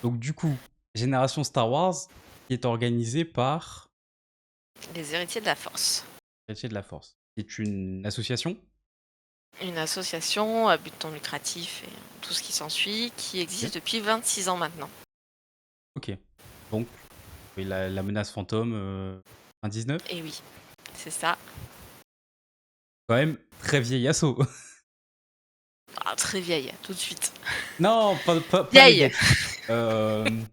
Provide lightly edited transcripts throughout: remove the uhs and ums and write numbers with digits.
Donc du coup, Génération Star Wars qui est organisée par Les héritiers de la Force. Héritiers de la Force, qui est une association. Une association à but non lucratif et tout ce qui s'ensuit, qui Ok. existe depuis 26 ans maintenant. Ok. Donc, oui, la menace fantôme 19. Et oui, c'est ça. Quand même très vieil assaut. Ah, très vieille, tout de suite. Non, pas Vieille, négatif. T'avais de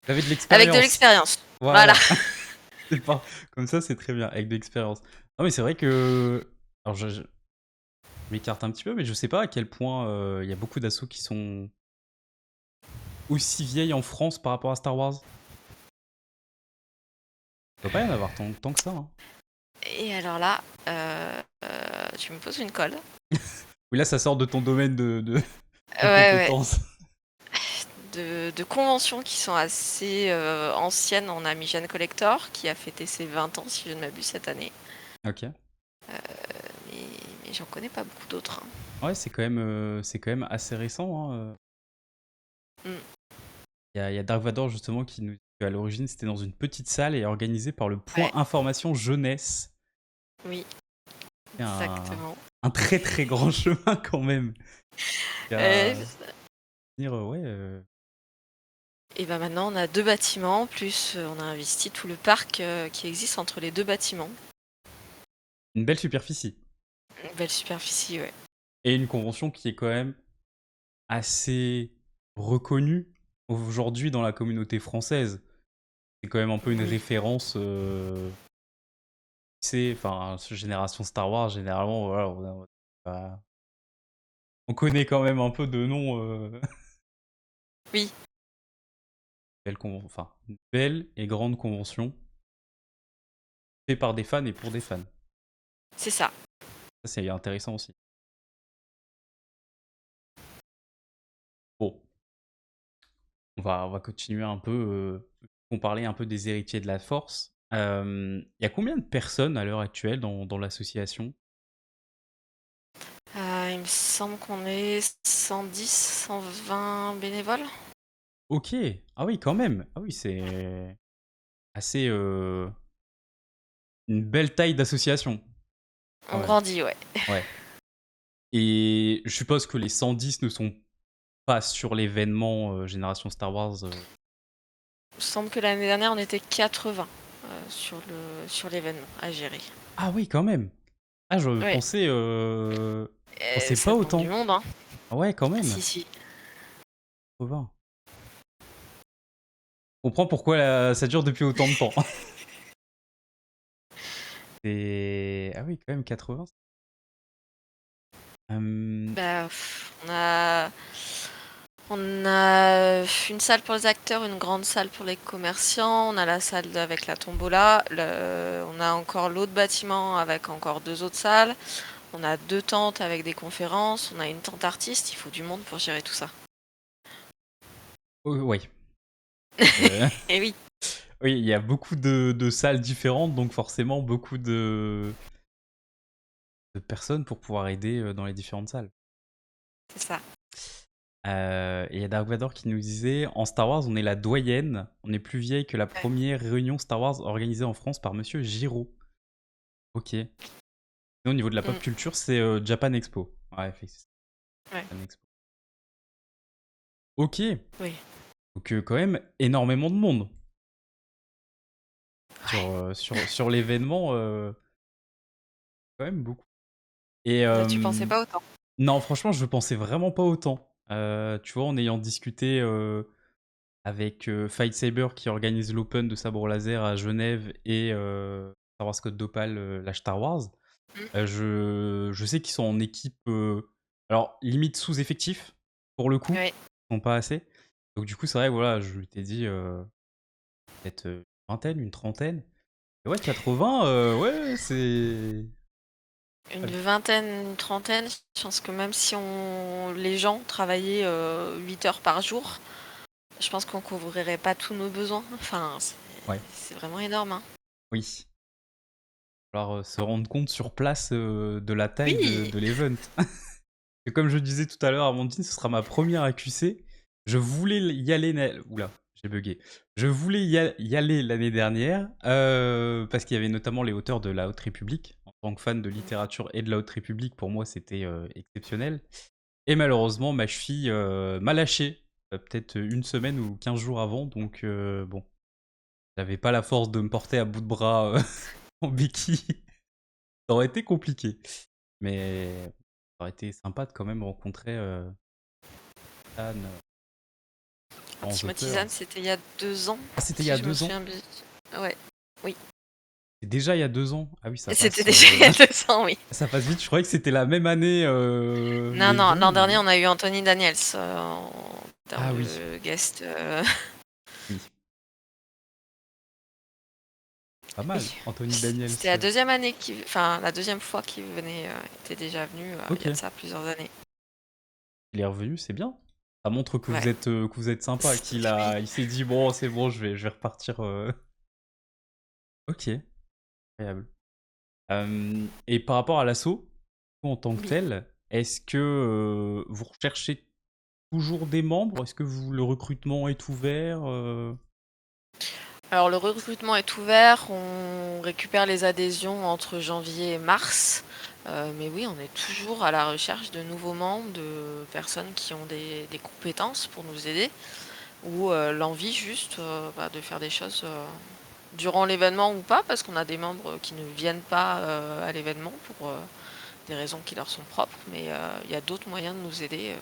avec de l'expérience. l'expérience. Voilà. Voilà. C'est pas comme ça, c'est très bien avec de l'expérience. Non mais c'est vrai que alors je m'écarte un petit peu, mais je sais pas à quel point il y a beaucoup d'assauts qui sont aussi vieilles en France par rapport à Star Wars. Il doit pas y en avoir tant que ça. Hein. Et alors là, tu me poses une colle. Oui, là, ça sort de ton domaine de Ouais, ouais. compétences. De conventions qui sont assez anciennes. On a Mijan Collector qui a fêté ses 20 ans, si je ne m'abuse, cette année. Ok. Mais j'en connais pas beaucoup d'autres. Ouais, c'est quand même assez récent. Hein. Mm. Il y a Dark Vador justement qui nous dit qu'à l'origine c'était dans une petite salle et organisé par le Point Ouais, Information Jeunesse. oui, C'est exactement. un très très grand chemin quand même. Il y Euh, a dire ouais. Et ben maintenant, on a 2 bâtiments, plus on a investi tout le parc qui existe entre les 2 bâtiments. Une belle superficie Une belle superficie, ouais. et une convention qui est quand même assez reconnue aujourd'hui dans la communauté française. C'est quand même un peu une Oui, référence. C'est enfin génération Star Wars généralement voilà bah, on connaît quand même un peu de noms. oui, Enfin une belle et grande convention fait par des fans et pour des fans. c'est ça. Ça c'est intéressant aussi. Bon, on va continuer un peu. On parlait un peu des héritiers de la Force. Il y a combien de personnes à l'heure actuelle dans l'association? Il me semble qu'on est 110, 120 bénévoles. Ok, ah oui quand même. Ah oui c'est assez une belle taille d'association quand On même. grandit, ouais. Ouais. Et je suppose que les 110 ne sont pas sur l'événement Génération Star Wars. Il me semble que l'année dernière, on était 80 sur l'événement à gérer. Ah oui, quand même. Ah, Ouais, je pensais pas ça demande du autant. monde, hein. Ah ouais, quand même. Si, si. 80. On comprend pourquoi ça dure depuis autant de temps. Ah oui, quand même 80. Bah, on a une salle pour les acteurs, une grande salle pour les commerciants, on a la salle avec la tombola, on a encore l'autre bâtiment avec encore 2 autres salles, on a 2 tentes avec des conférences, on a une tente artiste, il faut du monde pour gérer tout ça. Ouais. Euh, Et oui, oui, il y a beaucoup de salles différentes, donc forcément beaucoup de personnes pour pouvoir aider dans les différentes salles. c'est ça. Et il y a Dark Vador qui nous disait en Star Wars, on est la doyenne, on est plus vieille que la Ouais. première réunion Star Wars organisée en France par Monsieur Giraud. Ok. Et au niveau de la pop Mm, culture, c'est Japan Expo. Ouais, effectivement. ouais. Japan Expo. Ok. Oui. Donc quand même énormément de monde Ouais. sur l'événement, quand même beaucoup. Et Là, tu pensais pas autant. non, franchement, je pensais vraiment pas autant. Tu vois, en ayant discuté avec Fight Saber qui organise l'Open de sabre laser à Genève et Star Wars Code d'Opale, l'âge Star Wars, Mm. je sais qu'ils sont en équipe, alors limite sous-effectif pour le coup, Ouais. ils sont pas assez. Donc du coup, c'est vrai que voilà, je t'ai dit peut-être une vingtaine, une trentaine. Et ouais, 80, ouais, c'est. Une vingtaine, une trentaine, je pense que même si les gens travaillaient 8 heures par jour, je pense qu'on couvrirait pas tous nos besoins. Enfin, Ouais, c'est vraiment énorme, hein. oui. Alors se rendre compte sur place de la taille Oui, de l'event. Et comme je disais tout à l'heure, Amandine, ce sera ma première AQC. Je voulais y aller. Oula, j'ai bugué. Je voulais y aller l'année dernière parce qu'il y avait notamment les auteurs de la Haute République. En tant que fan de littérature et de la Haute République, pour moi, c'était exceptionnel. Et malheureusement, ma cheville m'a lâché peut-être une semaine ou 15 jours avant. Donc, bon, j'avais pas la force de me porter à bout de bras en béquille. Ça aurait été compliqué. Mais ça aurait été sympa de quand même rencontrer Anne, grands Timothy auteurs. Zahn, c'était il y a 2 ans, Ah, c'était il y si a je me 2 ans? souviens bien. Ouais, oui. C'est déjà il y a 2 ans? Ah oui, C'était déjà il y a 2 ans, oui. ça passe vite. Je croyais que c'était la même année, Non, mais non, l'an bon. dernier, on a eu Anthony Daniels en termes Ah oui, de guest. oui. Pas mal, Oui, Anthony Daniels. c'était la deuxième année enfin la deuxième fois qu'il venait, était déjà venu il y a de Ok. ça plusieurs années. Il est revenu, c'est bien. Ça montre Ouais. que vous êtes sympa, Oui. il s'est dit bon, c'est bon, je vais repartir. Ok, incroyable. Et par rapport à l'assaut, en tant que Oui. tel, est-ce que vous recherchez toujours des membres? Est-ce que le recrutement est ouvert Alors le recrutement est ouvert, on récupère les adhésions entre janvier et mars. Mais oui, on est toujours à la recherche de nouveaux membres, de personnes qui ont des compétences pour nous aider, ou l'envie juste de faire des choses durant l'événement ou pas, parce qu'on a des membres qui ne viennent pas à l'événement pour des raisons qui leur sont propres, mais il y a d'autres moyens de nous aider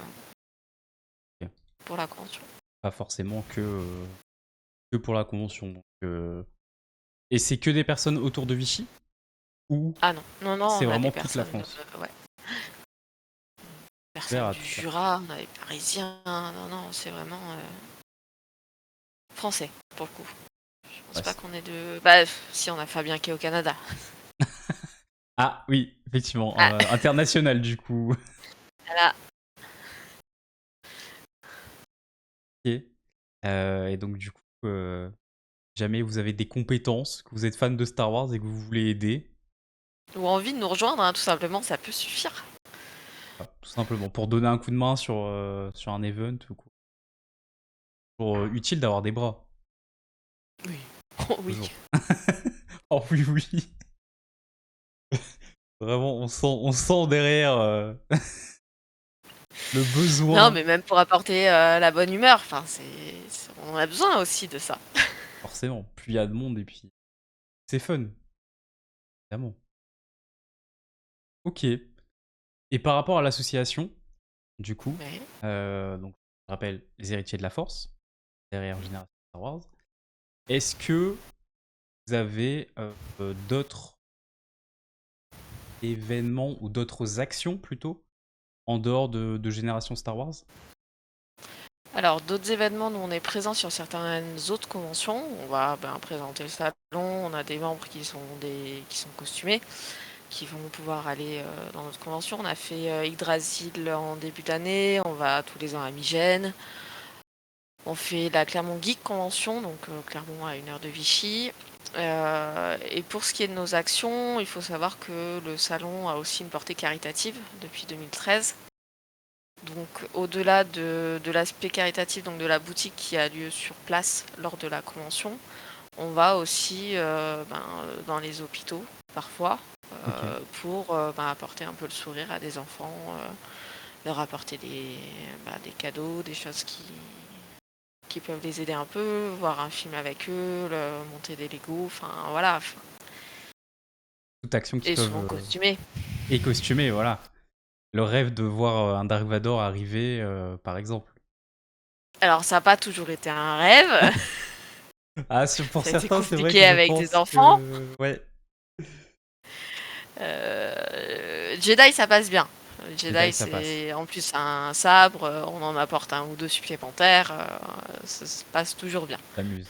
Ok. pour la convention. Pas forcément que pour la convention. Donc, et c'est que des personnes autour de Vichy? Ou Ah non, non, non, c'est on a des vraiment toute la personnes, France? ouais, Ouvert personnes à du toute la Jura, on a des Parisiens, non, non, c'est vraiment français pour le coup. Je pense pas France. qu'on ait de. Bah, si, on a Fabien qui est au Canada. Ah oui, effectivement, Ah, international du coup. voilà. Ok. Et donc du coup, jamais vous avez des compétences, que vous êtes fan de Star Wars et que vous voulez aider, Ou envie de nous rejoindre, hein, tout simplement, ça peut suffire. voilà, tout simplement, pour donner un coup de main sur un event ou quoi. Toujours utile d'avoir des bras, Oui. Oui. toujours. Oh oui, oui. Vraiment, on sent derrière le Non, besoin. mais même pour apporter la bonne humeur, enfin, on a besoin aussi de ça. Forcément, plus il y a de monde et puis c'est fun, évidemment. Ok. Et par rapport à l'association, du coup, Ouais. donc je rappelle les héritiers de la Force, derrière Génération Star Wars. Est-ce que vous avez d'autres événements ou d'autres actions plutôt en dehors de Génération Star Wars? Alors, d'autres événements, nous, on est présents sur certaines autres conventions. On va présenter le salon. On a des membres qui sont costumés, qui vont pouvoir aller dans notre convention. On a fait Yggdrasil en début d'année. On va tous les ans à Migène. On fait la Clermont Geek Convention, donc Clermont à 1 heure de Vichy. Et pour ce qui est de nos actions, il faut savoir que le salon a aussi une portée caritative depuis 2013. Donc au-delà de l'aspect caritatif, donc de la boutique qui a lieu sur place lors de la convention, on va aussi dans les hôpitaux parfois Ok. pour apporter un peu le sourire à des enfants, leur apporter des cadeaux, des choses qui peuvent les aider un peu, voir un film avec eux, monter des Lego, enfin voilà. Toute action qui Et souvent peuvent... costumés. et costumé, voilà. Le rêve de voir un Dark Vador arriver, par exemple. Alors ça n'a pas toujours été un rêve, Ah, pour ça a été certains, c'est vrai que compliqué je avec des pense enfants. que... Ouais, Jedi ça passe bien. Jedi, Jedi ça passe. c'est en plus un sabre, on en apporte un ou deux supplémentaires, ça se passe toujours bien. T'amuses.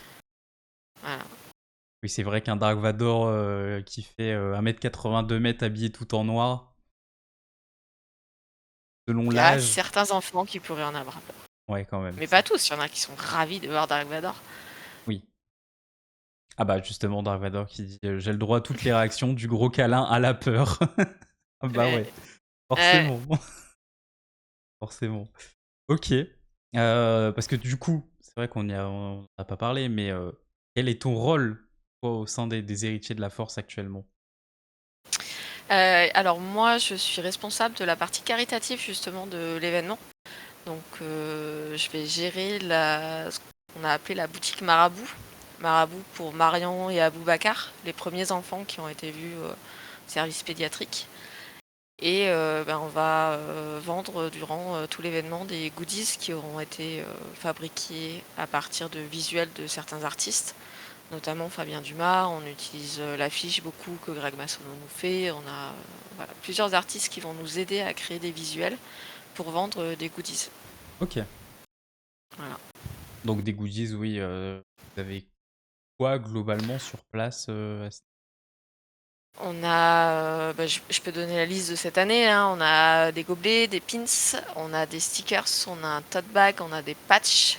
Voilà. Oui, c'est vrai qu'un Dark Vador qui fait 1m80, 2 m habillé tout en noir, selon Il y a l'âge, certains enfants qui pourraient en avoir peur. ouais, quand même. Mais pas tous, il y en a qui sont ravis de voir Dark Vador. Oui. Ah bah justement, Dark Vador qui dit j'ai le droit à toutes les réactions, du gros câlin à la peur. Ah bah Ouais. ouais, Ouais. forcément. Forcément. Ok. Parce que du coup, c'est vrai on n'a pas parlé, mais quel est ton rôle, toi, au sein des héritiers de la Force actuellement? Alors moi, je suis responsable de la partie caritative justement de l'événement. Donc je vais gérer ce qu'on a appelé la boutique Marabout. Marabout pour Marion et Aboubacar, les premiers enfants qui ont été vus au service pédiatrique. Et on va vendre durant tout l'événement des goodies qui auront été fabriqués à partir de visuels de certains artistes, notamment Fabien Dumas. On utilise l'affiche beaucoup que Greg Massonneau nous fait. On a plusieurs artistes qui vont nous aider à créer des visuels pour vendre des goodies. Ok. Voilà. Donc des goodies, oui. Vous avez quoi globalement sur place On a, je peux donner la liste de cette année, hein. On a des gobelets, des pins, on a des stickers, on a un tote bag, on a des patchs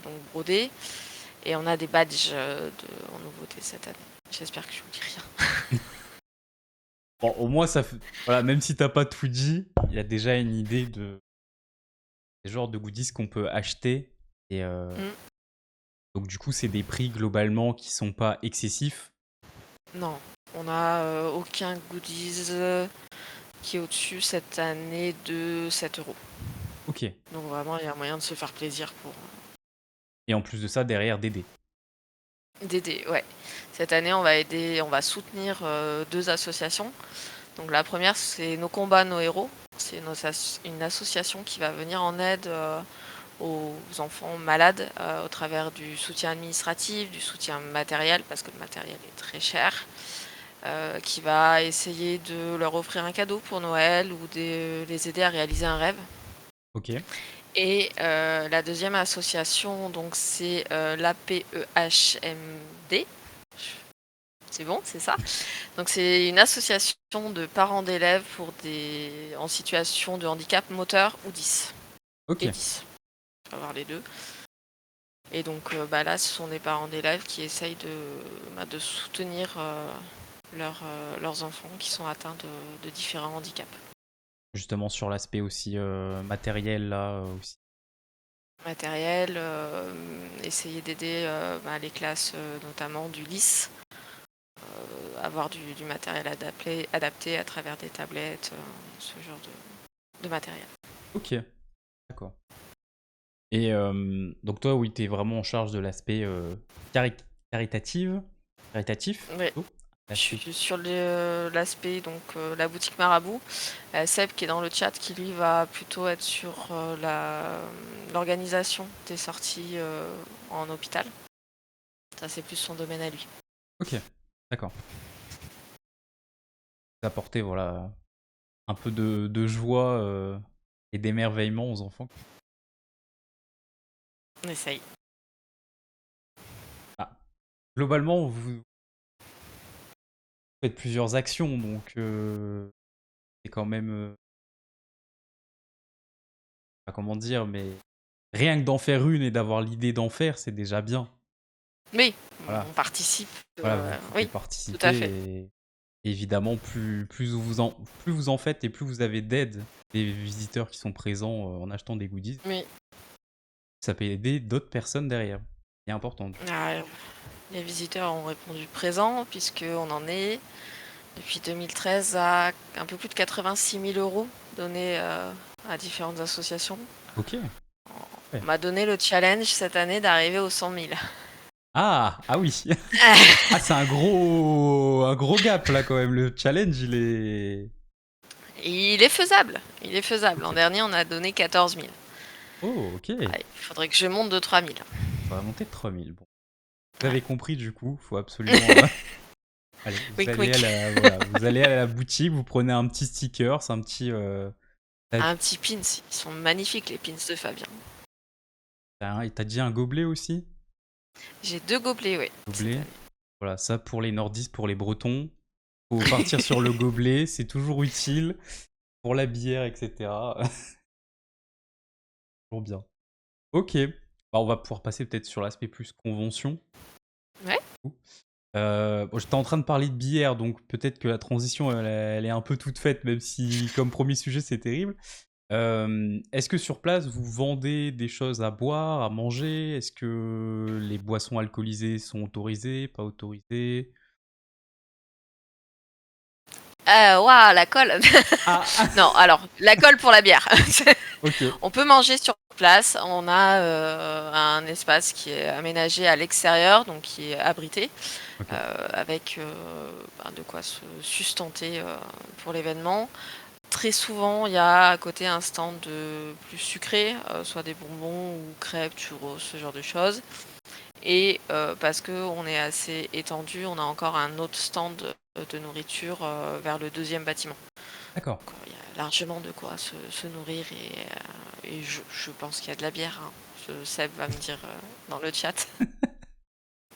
donc brodés, et on a des badges en nouveauté cette année. J'espère que je vous dis rien. Bon, au moins, voilà, même si t'as pas tout dit, il y a déjà une idée des genres de goodies qu'on peut acheter. Et donc, du coup, c'est des prix globalement qui sont pas excessifs. Non, on n'a aucun goodies qui est au-dessus cette année de 7 €. Ok. Donc vraiment, il y a moyen de se faire plaisir pour Et en plus de ça, derrière, d'aider. d'aider. Ouais. Cette année, on va soutenir 2 associations. Donc la première, c'est Nos combats, nos héros. C'est une association qui va venir en aide aux enfants malades au travers du soutien administratif, du soutien matériel, parce que le matériel est très cher, qui va essayer de leur offrir un cadeau pour Noël ou de les aider à réaliser un rêve. Ok. Et la deuxième association, donc c'est l'APEHMD. C'est bon, c'est ça. Donc c'est une association de parents d'élèves en situation de handicap moteur ou 10. Ok. Et 10. On va avoir les deux. Et donc là, ce sont des parents d'élèves qui essayent de soutenir leurs enfants qui sont atteints de différents handicaps. Justement, sur l'aspect aussi matériel, là aussi. Matériel, essayer d'aider les classes, notamment du LIS, avoir du matériel adapté à travers des tablettes, ce genre de matériel. Ok. D'accord. Et donc, toi, oui, tu es vraiment en charge de l'aspect caritatif. Ouais. plutôt. Je L'aspect. suis sur l'aspect donc la boutique Marabout. Seb qui est dans le chat qui lui va plutôt être sur l'organisation des sorties en hôpital. Ça c'est plus son domaine à lui. Ok. D'accord. Apporter, voilà, un peu de joie et d'émerveillement aux enfants. On essaye. Ah. Globalement, vous faites plusieurs actions, donc c'est quand même, pas comment dire, mais rien que d'en faire une et d'avoir l'idée d'en faire, c'est déjà bien. Oui, Voilà, on participe. voilà, vous pouvez Oui, tout à fait. participer et évidemment, plus vous en faites et plus vous avez d'aide des visiteurs qui sont présents en achetant des goodies, Oui. ça peut aider d'autres personnes derrière. C'est important. Ah, les visiteurs ont répondu présent puisqu'on en est depuis 2013 à un peu plus de 86 000 € donnés à différentes associations. Ok. On m'a donné le challenge cette année d'arriver aux 100 000. Ah oui. Ah, c'est un gros gap là quand même. Le challenge, il est. Et il est faisable. Il est faisable. L'an Ok. dernier, on a donné 14 000. Oh, ok. Il faudrait que je monte de 3 000. On va monter de 3000. Bon. Vous Ouais. avez compris du coup, faut absolument. Allez, Wink wink. voilà, vous allez à la boutique, vous prenez un petit sticker, c'est un petit. Un petit pins. Ils sont magnifiques, les pins de Fabien. T'as dit un gobelet aussi? J'ai 2 gobelets, oui. Gobelet. Voilà, ça pour les nordistes, pour les bretons. Faut partir sur le gobelet, c'est toujours utile pour la bière, etc. Toujours bien. Ok. Bah, on va pouvoir passer peut-être sur l'aspect plus convention. Ouais. Bon, j'étais en train de parler de bière, donc peut-être que la transition, elle est un peu toute faite, même si comme premier sujet, c'est terrible. Est-ce que sur place, vous vendez des choses à boire, à manger? Est-ce que les boissons alcoolisées sont autorisées, pas autorisées? Waouh, la colle! Ah! Non, alors, la colle pour la bière. OK. On peut manger sur place. On a un espace qui est aménagé à l'extérieur, donc qui est abrité, OK. avec de quoi se sustenter pour l'événement. Très souvent, il y a à côté un stand plus sucré, soit des bonbons ou crêpes, churros, ce genre de choses. Et parce qu'on est assez étendu, on a encore un autre stand de nourriture vers le deuxième bâtiment. D'accord. Donc, il y a largement de quoi se nourrir et je pense qu'il y a de la bière. Hein. Seb va me dire dans le chat.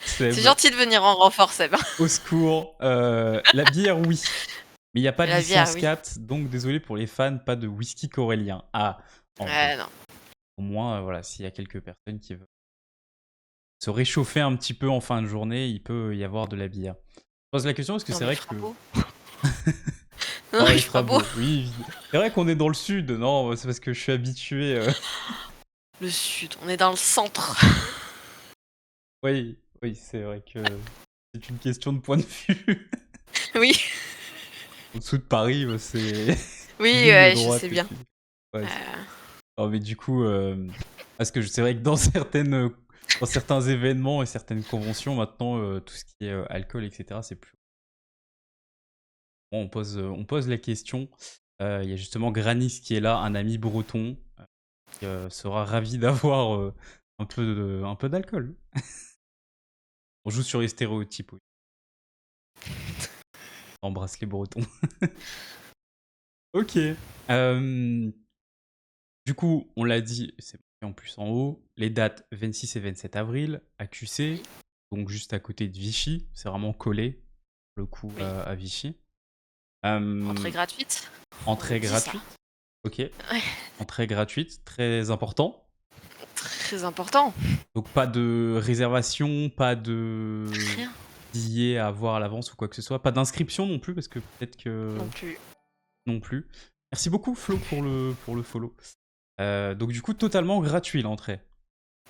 C'est Seb, gentil de venir en renfort, Seb. au secours. La bière, oui. Mais il n'y a pas de La bière, licence oui. 4, donc désolé pour les fans, pas de whisky corellien. Ah, bon, Non. au moins, voilà, s'il y a quelques personnes qui veulent se réchauffer un petit peu en fin de journée, il peut y avoir de la bière. Je pose la question parce que Non, c'est mais il vrai fera que... beau. Non, Non, il il fera fera beau. beau, oui. C'est vrai qu'on est dans le sud, non, c'est parce que je suis habitué. Le sud, on est dans le centre. Oui, oui, c'est vrai que c'est une question de point de vue. Oui, En dessous de Paris, c'est oui, ligne je droite sais et bien. puis... Ouais, Euh, non, mais du coup, parce que c'est vrai que dans dans certains événements et certaines conventions, maintenant, tout ce qui est alcool, etc., c'est plus... Bon, on pose la question. Il y a justement Granis qui est là, un ami breton, qui sera ravi d'avoir un peu d'alcool. On joue sur les stéréotypes, oui. On embrasse les bretons. Ok. Du coup, on l'a dit, c'est marqué en plus en haut, les dates 26 et 27 avril à QC, donc juste à côté de Vichy, c'est vraiment collé, pour le coup, oui. à Vichy. Entrée Euh, gratuite. On le Entrée dit ça. gratuite, ok. Ouais, Entrée gratuite, très important. très important. Donc pas de réservation, pas de Rien billets à avoir à l'avance ou quoi que ce soit, pas d'inscription non plus, parce que peut-être que non plus. non plus. Merci beaucoup Flo pour le follow. Donc du coup, totalement gratuit l'entrée.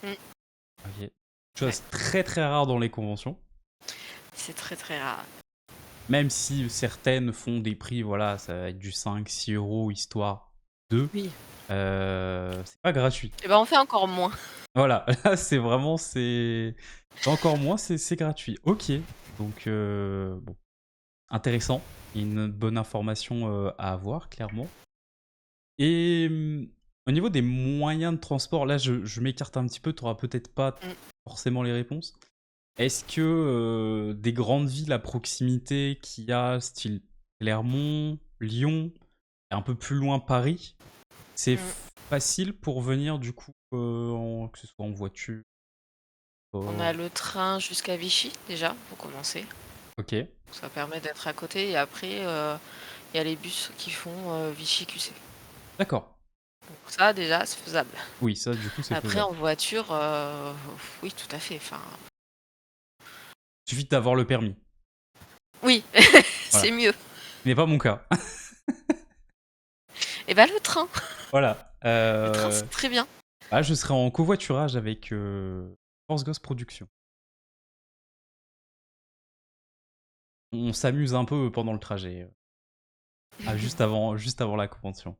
Mm. Ok. Ouais, Chose très très rare dans les conventions. c'est très très rare. Même si certaines font des prix, voilà, ça va être du 5-6 € histoire de. Oui. C'est pas gratuit. Et ben on fait encore moins. Voilà, là c'est vraiment, c'est encore moins, c'est gratuit. Ok, donc bon, intéressant. Une bonne information à avoir, clairement. Et au niveau des moyens de transport, là je m'écarte un petit peu, tu n'auras peut-être pas Mm. forcément les réponses. Est-ce que des grandes villes à proximité qu'il y a, style Clermont, Lyon, et un peu plus loin Paris, c'est Mm. facile pour venir du coup, que ce soit en voiture? On a le train jusqu'à Vichy déjà pour commencer. Ok, Ça permet d'être à côté et après il y a les bus qui font Vichy QC. d'accord. Donc ça déjà c'est faisable. Oui, ça du coup c'est Après faisable. en voiture, oui tout à fait. Enfin, Suffit d'avoir le permis. oui, c'est Voilà. mieux. Ce n'est pas mon cas. Et ben le train. Voilà. Le train c'est très bien. Ah, je serai en covoiturage avec Force Ghost Productions. On s'amuse un peu pendant le trajet. Juste avant la convention.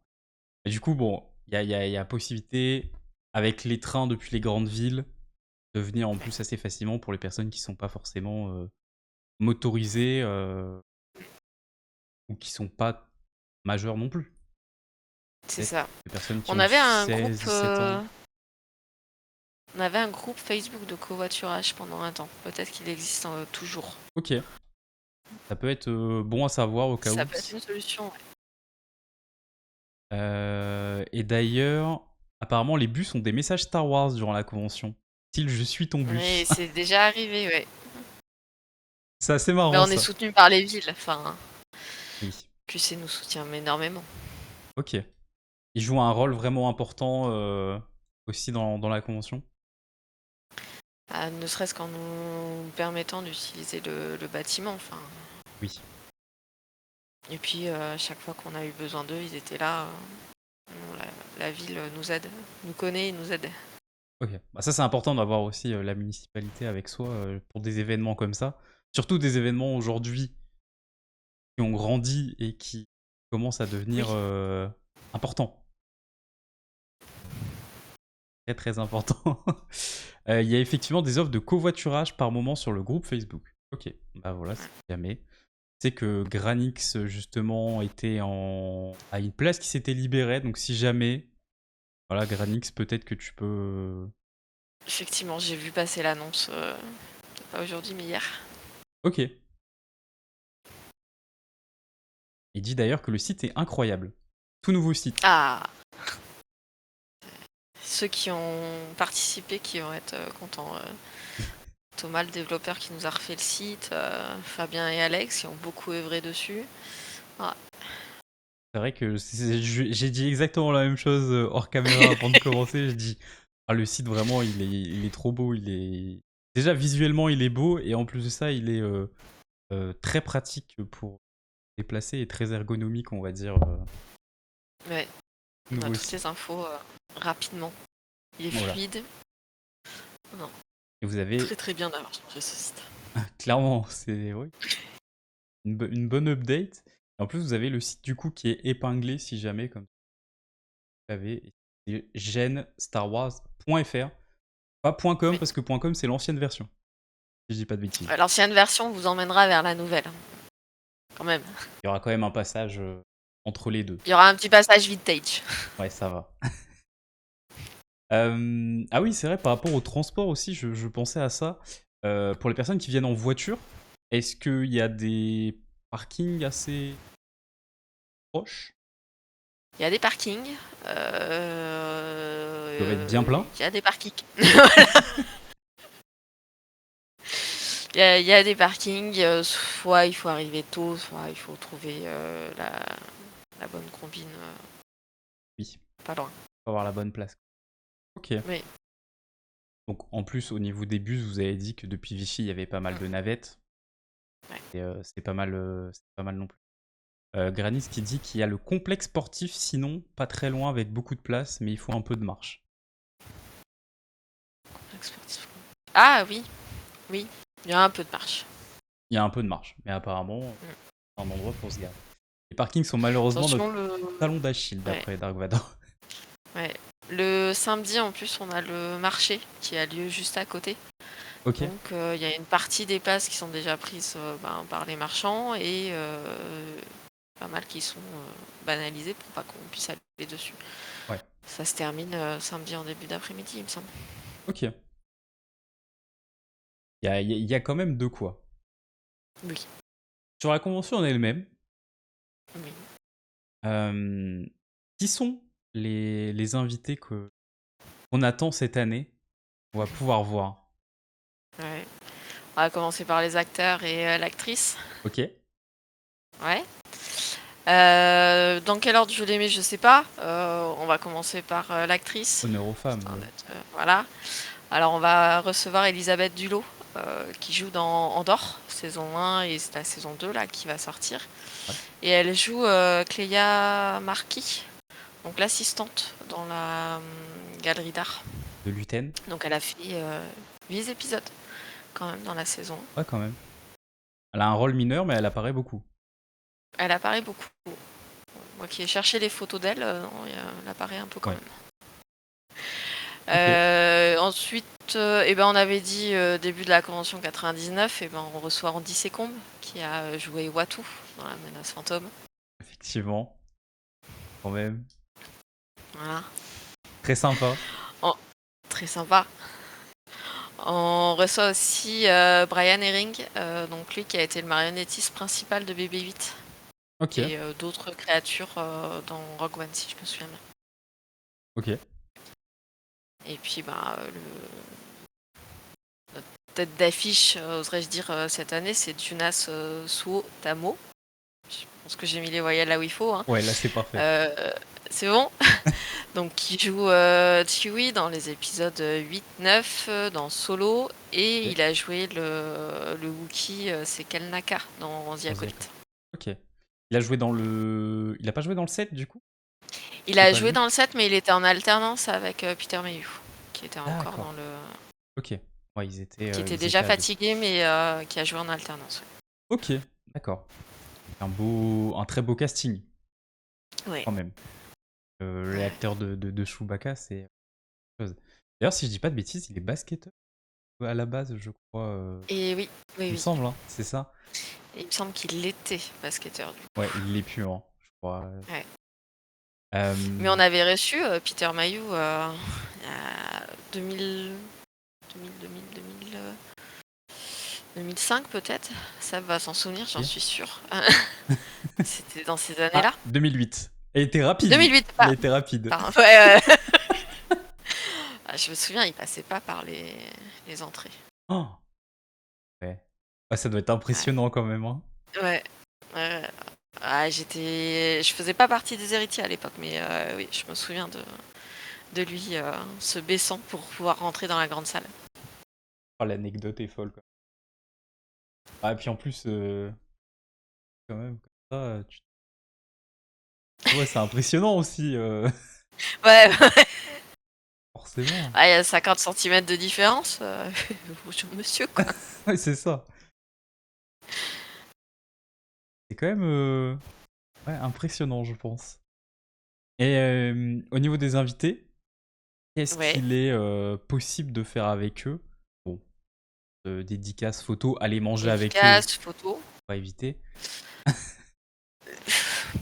Et du coup, bon, il y a possibilité, avec les trains depuis les grandes villes, de venir en plus assez facilement pour les personnes qui sont pas forcément motorisées ou qui sont pas majeures non plus. C'est Peut-être ça. des personnes qui On ont avait un groupe 16, 17 ans. On avait un groupe Facebook de covoiturage pendant un temps. Peut-être qu'il existe toujours. Ok, ça peut être bon à savoir au cas Ça où. peut être une solution. Ouais. Et d'ailleurs, apparemment, les bus ont des messages Star Wars durant la convention. Style, je suis ton Oui, bus. c'est déjà arrivé, ouais. C'est assez Mais marrant on est ça. soutenu par les villes. Enfin, Oui, QC nous soutient énormément. ok. Ils jouent un rôle vraiment important aussi dans la convention. Ne serait-ce qu'en nous permettant d'utiliser le bâtiment. Enfin. Oui. Et puis, à chaque fois qu'on a eu besoin d'eux, ils étaient là. la ville nous aide, nous connaît et nous aide. Ok. Bah, ça, c'est important d'avoir aussi la municipalité avec soi pour des événements comme ça. Surtout des événements aujourd'hui qui ont grandi et qui commencent à devenir Oui, importants. Très très important. Il y a effectivement des offres de covoiturage par moment sur le groupe Facebook. Ok, bah voilà, si jamais. C'est que Granix justement était à une place qui s'était libérée, donc si jamais, voilà, Granix, peut-être que tu peux. effectivement, j'ai vu passer l'annonce, pas aujourd'hui, mais hier. Ok. Il dit d'ailleurs que le site est incroyable. Tout nouveau site. Ah, ceux qui ont participé, qui vont être contents. Thomas, le développeur qui nous a refait le site, Fabien et Alex, qui ont beaucoup œuvré dessus. Ah, C'est vrai que j'ai dit exactement la même chose hors caméra avant de commencer. Je dis, ah, le site vraiment, il est trop beau. Déjà visuellement, il est beau et en plus de ça, il est très pratique pour déplacer et très ergonomique, on va dire. ouais, on a Nouveau toutes site. les infos rapidement. Il est Voilà. fluide. Non, Et vous avez très très bien d'avoir changé ce site. clairement, c'est oui, une bonne update. Et en plus, vous avez le site du coup qui est épinglé si jamais, comme vous savez, c'est genstarwars.fr. Pas .com Oui. parce que .com c'est l'ancienne version. Si je dis pas de bêtises. L'ancienne version vous emmènera vers la nouvelle, quand même. Il y aura quand même un passage entre les deux. Il y aura un petit passage vintage. Ouais, ça va. Ah oui, c'est vrai, par rapport au transport aussi, je pensais à ça. Pour les personnes qui viennent en voiture, est-ce qu'il y a des parkings assez proches? Il y a des parkings. Ils doivent être bien pleins. Il y a des parkings. Il y a des parkings. Soit il faut arriver tôt, soit il faut trouver la bonne combine. Oui, Pas loin. faut avoir la bonne place. Ok. Oui. Donc en plus, au niveau des bus, vous avez dit que depuis Vichy, il y avait pas mal de navettes. Ouais. Et c'est pas mal non plus. Granis qui dit qu'il y a le complexe sportif, sinon pas très loin avec beaucoup de place, mais il faut un peu de marche. Ah oui, oui. Il y a un peu de marche. Il y a un peu de marche, mais apparemment, c'est un endroit pour se garer. Les parkings sont malheureusement notre Attention, talon d'Achille, ouais, d'après Dark Vador. ouais. Le samedi, en plus, on a le marché qui a lieu juste à côté. Ok, Donc, il y a une partie des places qui sont déjà prises par les marchands et pas mal qui sont banalisées pour pas qu'on puisse aller dessus. ouais, Ça se termine samedi en début d'après-midi, il me semble. ok. Il y a quand même de quoi. Oui, Sur la convention en elle-même, oui. qui sont les invités qu'on attend cette année, qu'on va pouvoir voir? Ouais. On va commencer par les acteurs et l'actrice. Ok, Ouais. Dans quel ordre je les mets, je sais pas. On va commencer par l'actrice. honneur aux femmes. Histoire d'être, voilà. Alors on va recevoir Elisabeth Dulot qui joue dans Andorre, saison 1 et c'est la saison 2 là qui va sortir. Ouais. Et elle joue Cléa Marquis, donc l'assistante dans la galerie d'art. De Luten. Donc elle a fait 8 épisodes quand même dans la saison. Ouais, quand même. Elle a un rôle mineur, mais elle apparaît beaucoup. Elle apparaît beaucoup. Moi qui ai cherché les photos d'elle, elle apparaît un peu quand Ouais. même. Ok. Ensuite, on avait dit début de la convention 99, on reçoit Andy Secombe qui a joué Watu dans la menace fantôme. Effectivement, quand même. Voilà. Très sympa. Très sympa. On reçoit aussi Brian Herring, donc lui qui a été le marionnettiste principal de BB-8 Ok, et d'autres créatures dans Rogue One si je me souviens bien. ok. Et puis notre tête d'affiche, oserais-je dire cette année, c'est Jonas Suo Tamo. Je pense que j'ai mis les voyelles là où il faut. Hein. Ouais, là c'est parfait. C'est bon. Donc qui joue Chewie dans les épisodes 8, 9, dans Solo, et Ok. il a joué le Wookiee, c'est Kelnaka dans The Acolyte. Ok. Il a joué dans le. Il a pas joué dans le 7 du coup? Il J'ai a pas joué vu. dans le set, mais il était en alternance avec Peter Mayhew, qui était encore dans D'accord. le. Ok. Ouais, Qui était ils déjà étaient à deux. fatigué, mais qui a joué en alternance. Ok, d'accord. Un très beau casting, Ouais. quand même. Ouais. L'acteur de Chewbacca, c'est autre chose. D'ailleurs, si je dis pas de bêtises, il est basketteur à la base, je crois. Et oui, oui, Il me oui. semble, hein, c'est ça? Et il me semble qu'il était basketteur du coup. Ouais, il l'est plus, hein, je crois. Ouais. Mais on Euh, avait reçu Peter Mayhew il y a 2000, 2000, 2000, 2000, 2005 peut-être. Ça va s'en souvenir, j'en ok. suis sûre. C'était dans ces Ah, années-là. 2008. Il a été rapide. 2008, Il a pas. été rapide. Pardon. Ouais, ouais. Ah, je me souviens, il passait pas par les entrées. Oh, ouais. Ah, ça doit être Ouais. impressionnant quand même, hein. Ouais. Ah, je faisais pas partie des héritiers à l'époque, mais oui, je me souviens de lui se baissant pour pouvoir rentrer dans la grande salle. Oh, l'anecdote est folle, quoi. Ah, et puis en plus, quand même, comme ça, ouais, c'est impressionnant aussi, Ouais, forcément. ah, il y a 50 cm de différence. Bonjour monsieur, quoi. Ouais, c'est ça. C'est quand même ouais, impressionnant, je pense. Et au niveau des invités, qu'est-ce Ouais. qu'il est possible de faire avec eux? Bon, dédicaces, photos, aller manger avec eux, Dédicace, photo. on va éviter.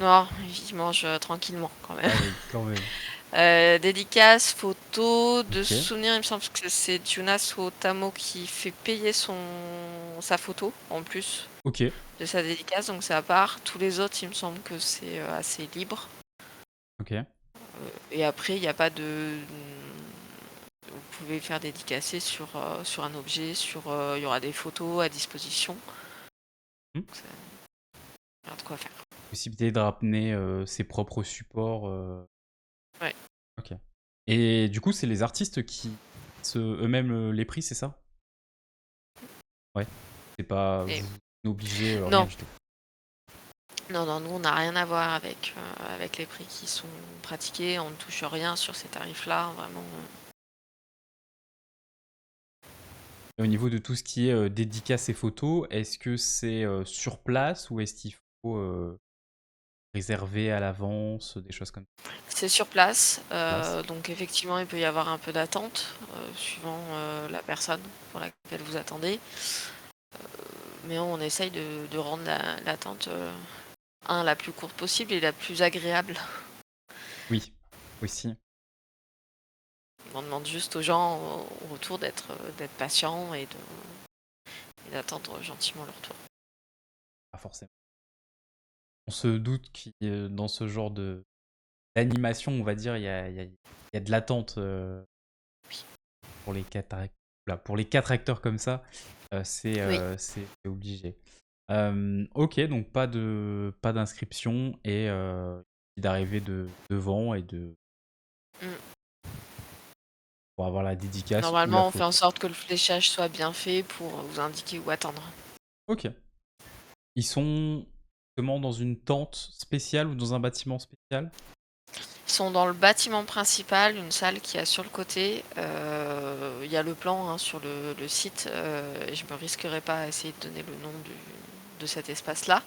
Non, il mange tranquillement quand même. Ah oui, quand même. Dédicace, photo, de Ok, souvenir, il me semble que c'est Jonas Otamo qui fait payer sa photo en plus ok, de sa dédicace, donc c'est à part. Tous les autres, il me semble que c'est assez libre. ok. Et après, il n'y a pas de. Vous pouvez faire dédicacer sur un objet, il y aura des photos à disposition. Hmm. Il y a de quoi faire. Possibilité de ramener ses propres supports. Ouais. Ok. Et du coup, c'est les artistes qui eux-mêmes les prix, c'est ça? Ouais. C'est pas Et... vous n'obligez rien Non, du tout. non, non, nous on n'a rien à voir avec les prix qui sont pratiqués. On ne touche rien sur ces tarifs-là, vraiment. Et au niveau de tout ce qui est dédicace et photos, est-ce que c'est sur place ou est-ce qu'il faut réserver à l'avance, des choses comme C'est sur place, ça? donc effectivement il peut y avoir un peu d'attente suivant la personne pour laquelle vous attendez. Mais on essaye de rendre l'attente la plus courte possible et la plus agréable. Oui, aussi. On demande juste aux gens au retour d'être patients et d'attendre gentiment leur tour. Pas forcément. On se doute que dans ce genre d'animation, on va dire, il y a de l'attente pour les pour les quatre acteurs comme ça. Oui. C'est obligé. Ok, donc pas d'inscription et d'arriver devant et Mm. pour avoir la dédicace ou la Normalement, on fait en photo. sorte que le fléchage soit bien fait pour vous indiquer où attendre. Ok. Ils sont justement dans une tente spéciale ou dans un bâtiment spécial? Ils sont dans le bâtiment principal, une salle qui a sur le côté. Il y a le plan hein, sur le site. Et je me risquerai pas à essayer de donner le nom de cet espace-là.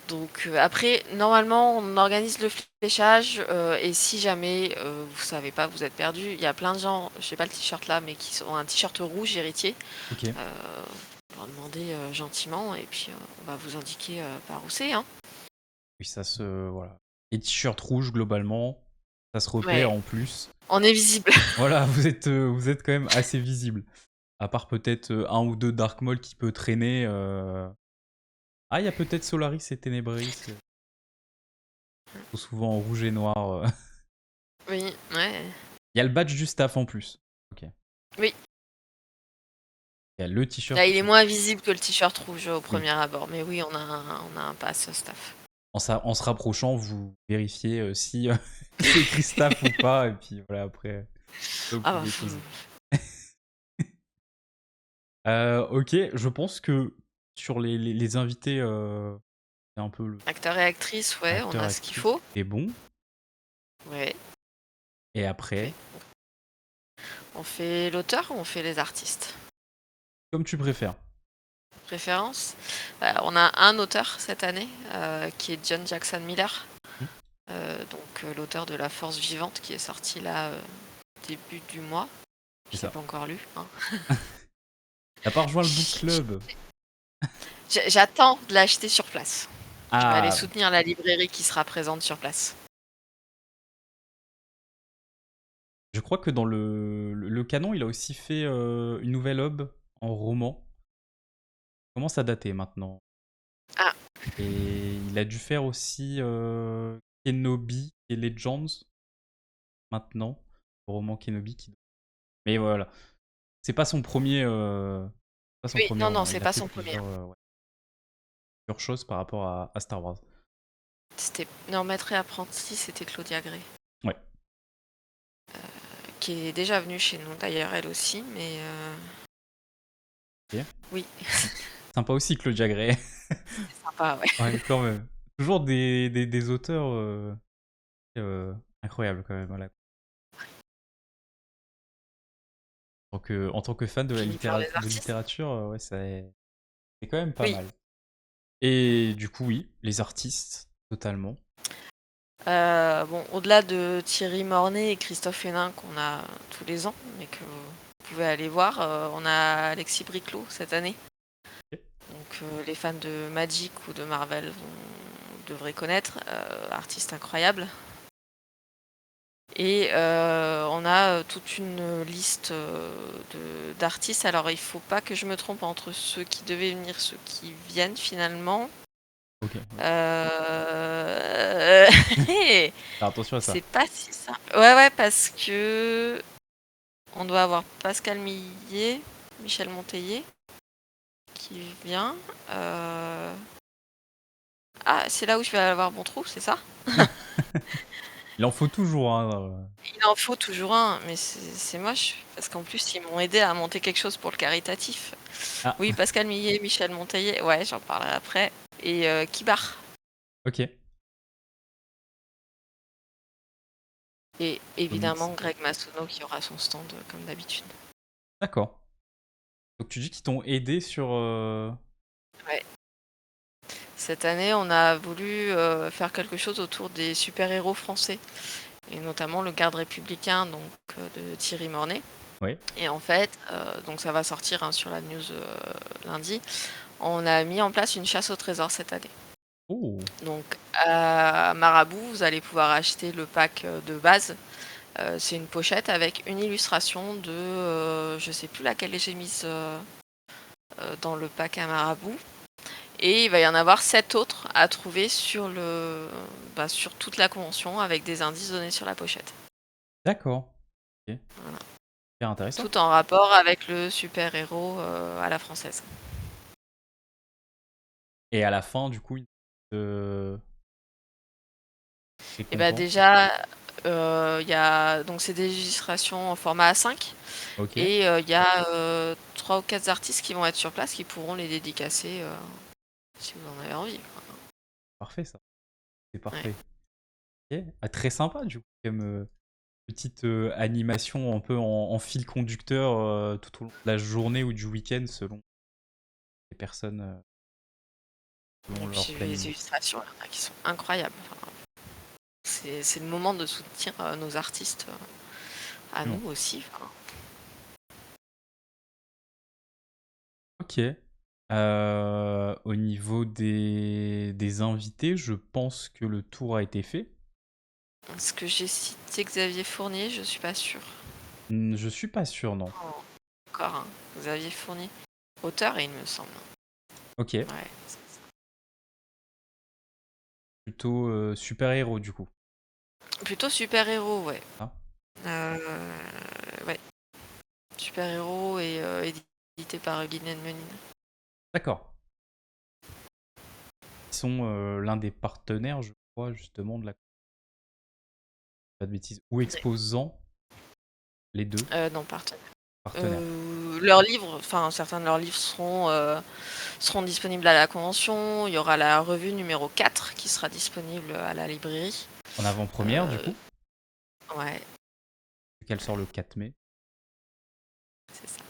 Donc après, normalement, on organise le fléchage et si jamais vous savez pas, vous êtes perdu, il y a plein de gens, je sais pas le t-shirt là, mais qui ont un t-shirt rouge héritier. Ok. Vous leur demandez gentiment et puis on va vous indiquer par où c'est. Hein. Oui, ça se. Voilà. Les t-shirts rouges, globalement, ça se repère Ouais, en plus. on est visible. Voilà, vous êtes quand même assez visible. À part peut-être un ou deux Dark Maul qui peut traîner. Ah, il y a peut-être Solaris et Ténébris. Souvent en rouge et noir. Oui, ouais. Il y a le badge du staff en plus. Ok. Oui. Il y a le t-shirt Là, du il est staff. moins visible que le t-shirt rouge au Oui. premier abord, mais oui, on a un pass staff. En se rapprochant, vous vérifiez si c'est écrit staff ou pas. Et puis voilà, après, vous Ah bah, pouvez poser. Ok, je pense que sur les invités C'est un peu le Acteurs et actrices, ouais, on acteur, a ce qu'il actrice faut. qui est bon. Ouais. Et On fait, après, on fait l'auteur ou on fait les artistes? comme tu préfères. Préférence? On a un auteur cette année, qui est John Jackson Miller, Mmh, l'auteur de La Force Vivante qui est sorti là, début du mois. c'est Je l'ai ça. pas encore lu, hein. Tu pas rejoint le book J- club? J'attends de l'acheter sur place. Je vais aller Ah! soutenir la librairie qui sera présente sur place. Je crois que dans le canon, il a aussi fait, une nouvelle œuvre en roman. Commence à dater maintenant. Ah, Et il a dû faire aussi, Kenobi et Legends maintenant. Le roman Kenobi qui mais voilà, c'est pas son premier, pas son oui, premier non, non, roman. c'est Il a pas fait son premier. ouais, plusieurs choses par rapport à Star Wars. C'était non, Maître et apprenti, c'était Claudia Gray, Ouais, qui est déjà venue chez nous d'ailleurs elle aussi, mais OK. oui, Sympa aussi Claudia Gray. c'est sympa, ouais. Ouais, quand même. Toujours des auteurs, incroyables quand même, voilà. En tant que fan de la Puis pour les artistes, littérature, ouais, c'est quand même pas oui. mal. Et du coup, oui, les artistes, totalement. Bon, au-delà de Thierry Mornay et Christophe Hénin qu'on a tous les ans, mais que vous pouvez aller voir, on a Alexis Briclot cette année. OK. Donc les fans de Magic ou de Marvel devraient connaître, artiste incroyable. Et on a toute une liste d'artistes. Alors il faut pas que je me trompe entre ceux qui devaient venir, ceux qui viennent finalement. OK, ouais. Euh... Faire attention à ça. C'est pas si simple. Ouais, ouais, parce que on doit avoir Pascal Millet, Michel Monteiller qui vient. Ah, c'est là où je vais avoir mon trou, c'est ça? Il en faut toujours, hein, Il en faut toujours un, mais c'est moche, parce qu'en plus, ils m'ont aidé à monter quelque chose pour le caritatif. Ah, Oui, Pascal Millet, Michel Monteiller, ouais, j'en parlerai après. Et Kibar. OK. Et Comics. évidemment, Greg Massonneau qui aura son stand comme d'habitude. D'accord. Donc tu dis qu'ils t'ont aidé sur, Ouais. Cette année, on a voulu faire quelque chose autour des super-héros français, et notamment le Garde républicain donc, de Thierry Mornay. ouais. Et en fait, donc ça va sortir hein, sur la news lundi, on a mis en place une chasse au trésor cette année. Oh! Donc à Marabout, vous allez pouvoir acheter le pack de base. C'est une pochette avec une illustration de, je sais plus laquelle j'ai mise dans le pack à Marabout. Et il va y en avoir 7 autres à trouver sur, sur toute la convention avec des indices donnés sur la pochette. D'accord. OK. Voilà. Super intéressant. Tout en rapport avec le super-héros à la française. Et à la fin, du coup, Et bah récompense. déjà, il y a donc c'est des illustrations en format A5 OK. et il y a 3 ou 4 artistes qui vont être sur place qui pourront les dédicacer si vous en avez envie. Parfait ça. C'est Ouais. parfait. OK. Ah, très sympa du coup, comme, petite, animation un peu en fil conducteur, tout au long de la journée ou du week-end selon les personnes, selon Et puis leur j'ai vu les planning. illustrations, il y en a qui sont incroyables. Enfin, c'est le moment de soutenir nos artistes à Absolument. nous aussi. Enfin, OK. Au niveau des invités, je pense que le tour a été fait. est-ce que j'ai cité Xavier Fournier? Je suis pas sûre. Je suis pas sûr, non. Oh, encore un. Xavier Fournier. Auteur, il me semble. OK. Ouais. Plutôt, super-héros du coup. Plutôt super-héros, ouais. Ah, Ouais. Super-héros et édité par Gillian Menin. d'accord. Ils sont, l'un des partenaires, je crois, justement de la pas de bêtises, ou exposants, les 2 Non, partenaire. partenaires. Leurs livres, enfin certains de leurs livres seront seront disponibles à la convention. Il y aura la revue numéro 4 qui sera disponible à la librairie. En avant-première, du coup, Ouais, qu'elle sort le 4 mai. c'est ça.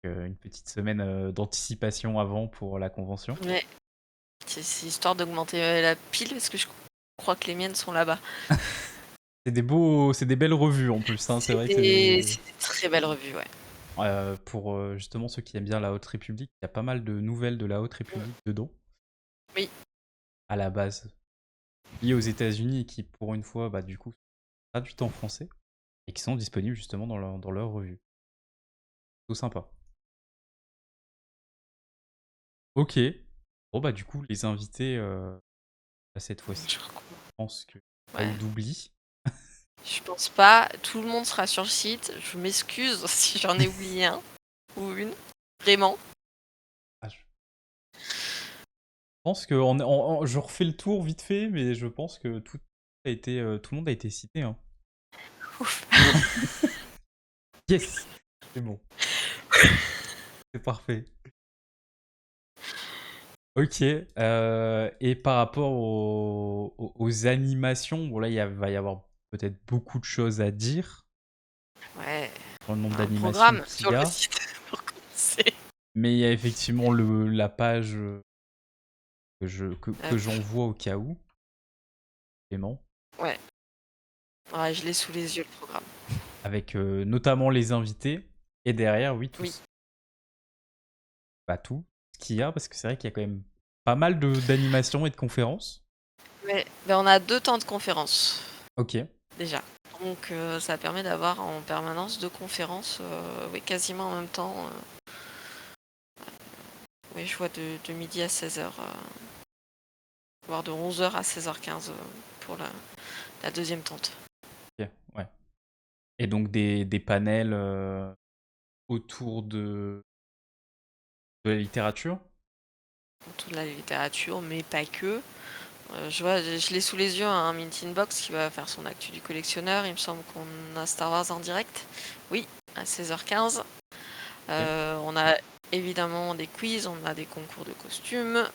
Une petite semaine d'anticipation avant pour la convention. Ouais. C'est histoire d'augmenter la pile parce que je crois que les miennes sont là-bas. C'est des belles revues en plus, hein. C'est vrai que C'est des très belles revues, ouais. pour justement ceux qui aiment bien la Haute République, il y a pas mal de nouvelles de la Haute République dedans. Oui. À la base, liées aux États-Unis et qui, pour une fois, bah, du coup, sont traduites en français et qui sont disponibles justement dans leur revue. Tout sympa. Ok. Bon, bah, du coup, les invités cette fois-ci, Je je pense que pas Ouais. eu d'oubli. Je pense pas. Tout le monde sera sur le site. Je m'excuse si j'en ai oublié un ou une. Vraiment. Ah, je pense que je refais le tour vite fait, mais je pense que tout le monde a été cité, hein. Ouf. Yes, c'est bon, c'est parfait. Ok. Et par rapport aux animations, bon là va y avoir peut-être beaucoup de choses à dire Ouais. sur le nombre Un d'animations programme qu'il sur y le a, site pour commencer. mais il y a effectivement la page que Euh, j'envoie au cas où. Clément. ouais. Ouais, je l'ai sous les yeux le programme. Avec notamment les invités. Et derrière, oui, Oui. tout ce qu'il y a, parce que c'est vrai qu'il y a quand même pas mal d'animations et de conférences. Mais on a 2 temps de conférence Ok. déjà. Donc ça permet d'avoir en permanence 2 conférences, oui, quasiment en même temps. Oui, je vois de midi à 16h, voire de 11h à 16h15 pour la deuxième tente. Ok, ouais. Et donc des panels autour de la littérature. Autour de la littérature, mais pas que. Je l'ai sous les yeux, un Mint Inbox qui va faire son actu du collectionneur. Il me semble qu'on a Star Wars en direct. Oui, à 16h15. On a évidemment des quiz, on a des concours de costumes.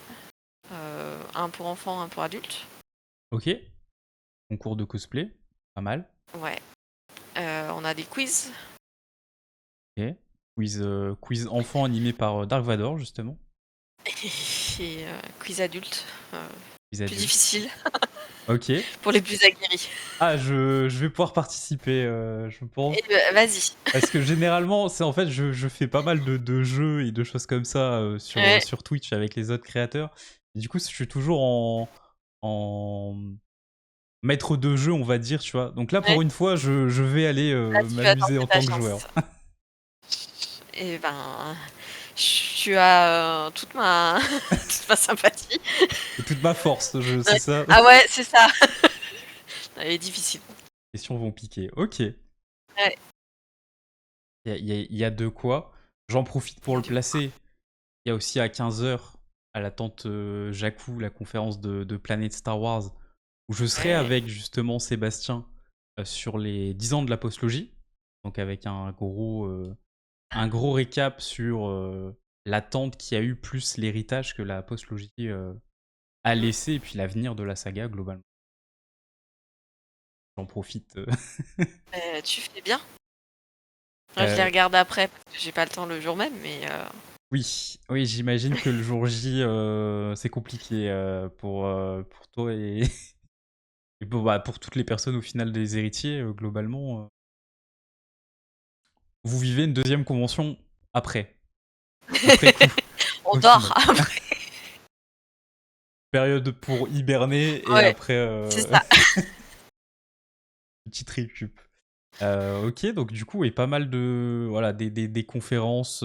Un pour enfants, un pour adultes. Ok. Concours de cosplay. Pas mal. Ouais. On a des quiz. Ok. Quiz enfant animé par Dark Vador, justement. Et quiz adultes. Quiz Plus adulte. difficile Ok. pour les plus aguerris. Ah, je vais pouvoir participer, je pense. Vas-y. Parce que généralement, c'est en fait, je fais pas mal de jeux et de choses comme ça Ouais. sur Twitch avec les autres créateurs. Et du coup, je suis toujours en maître de jeu, on va dire, tu vois. Donc là, Ouais. pour une fois, je vais aller Là, tu vas m'amuser tenter en ta tant que joueur. chance. Et ben, tu as toute ma sympathie. Et toute ma force, c'est Ouais. ça. Ah ouais, c'est ça. Elle est difficile. Les questions vont piquer. Ok. Ouais. Il y a de quoi. J'en profite pour le placer. Il y a aussi à 15h, à la tente Jakku, la conférence de Planète Star Wars, où je serai Ouais. avec justement Sébastien sur les 10 ans de la postlogie. Donc avec un gros récap sur l'attente qu'il y a eu, plus l'héritage que la postlogie a laissé, et puis l'avenir de la saga globalement. J'en profite. Tu fais bien. Je les Euh, regarde après parce que j'ai pas le temps le jour même, mais oui, j'imagine que le jour J, c'est compliqué pour toi et pour toutes les personnes au final des héritiers, globalement. Vous vivez une deuxième convention après. Après coup, on au dort final. après. Période pour hiberner et Ouais, après, c'est ça. petite récup. Ok, donc du coup, et pas mal de voilà des conférences,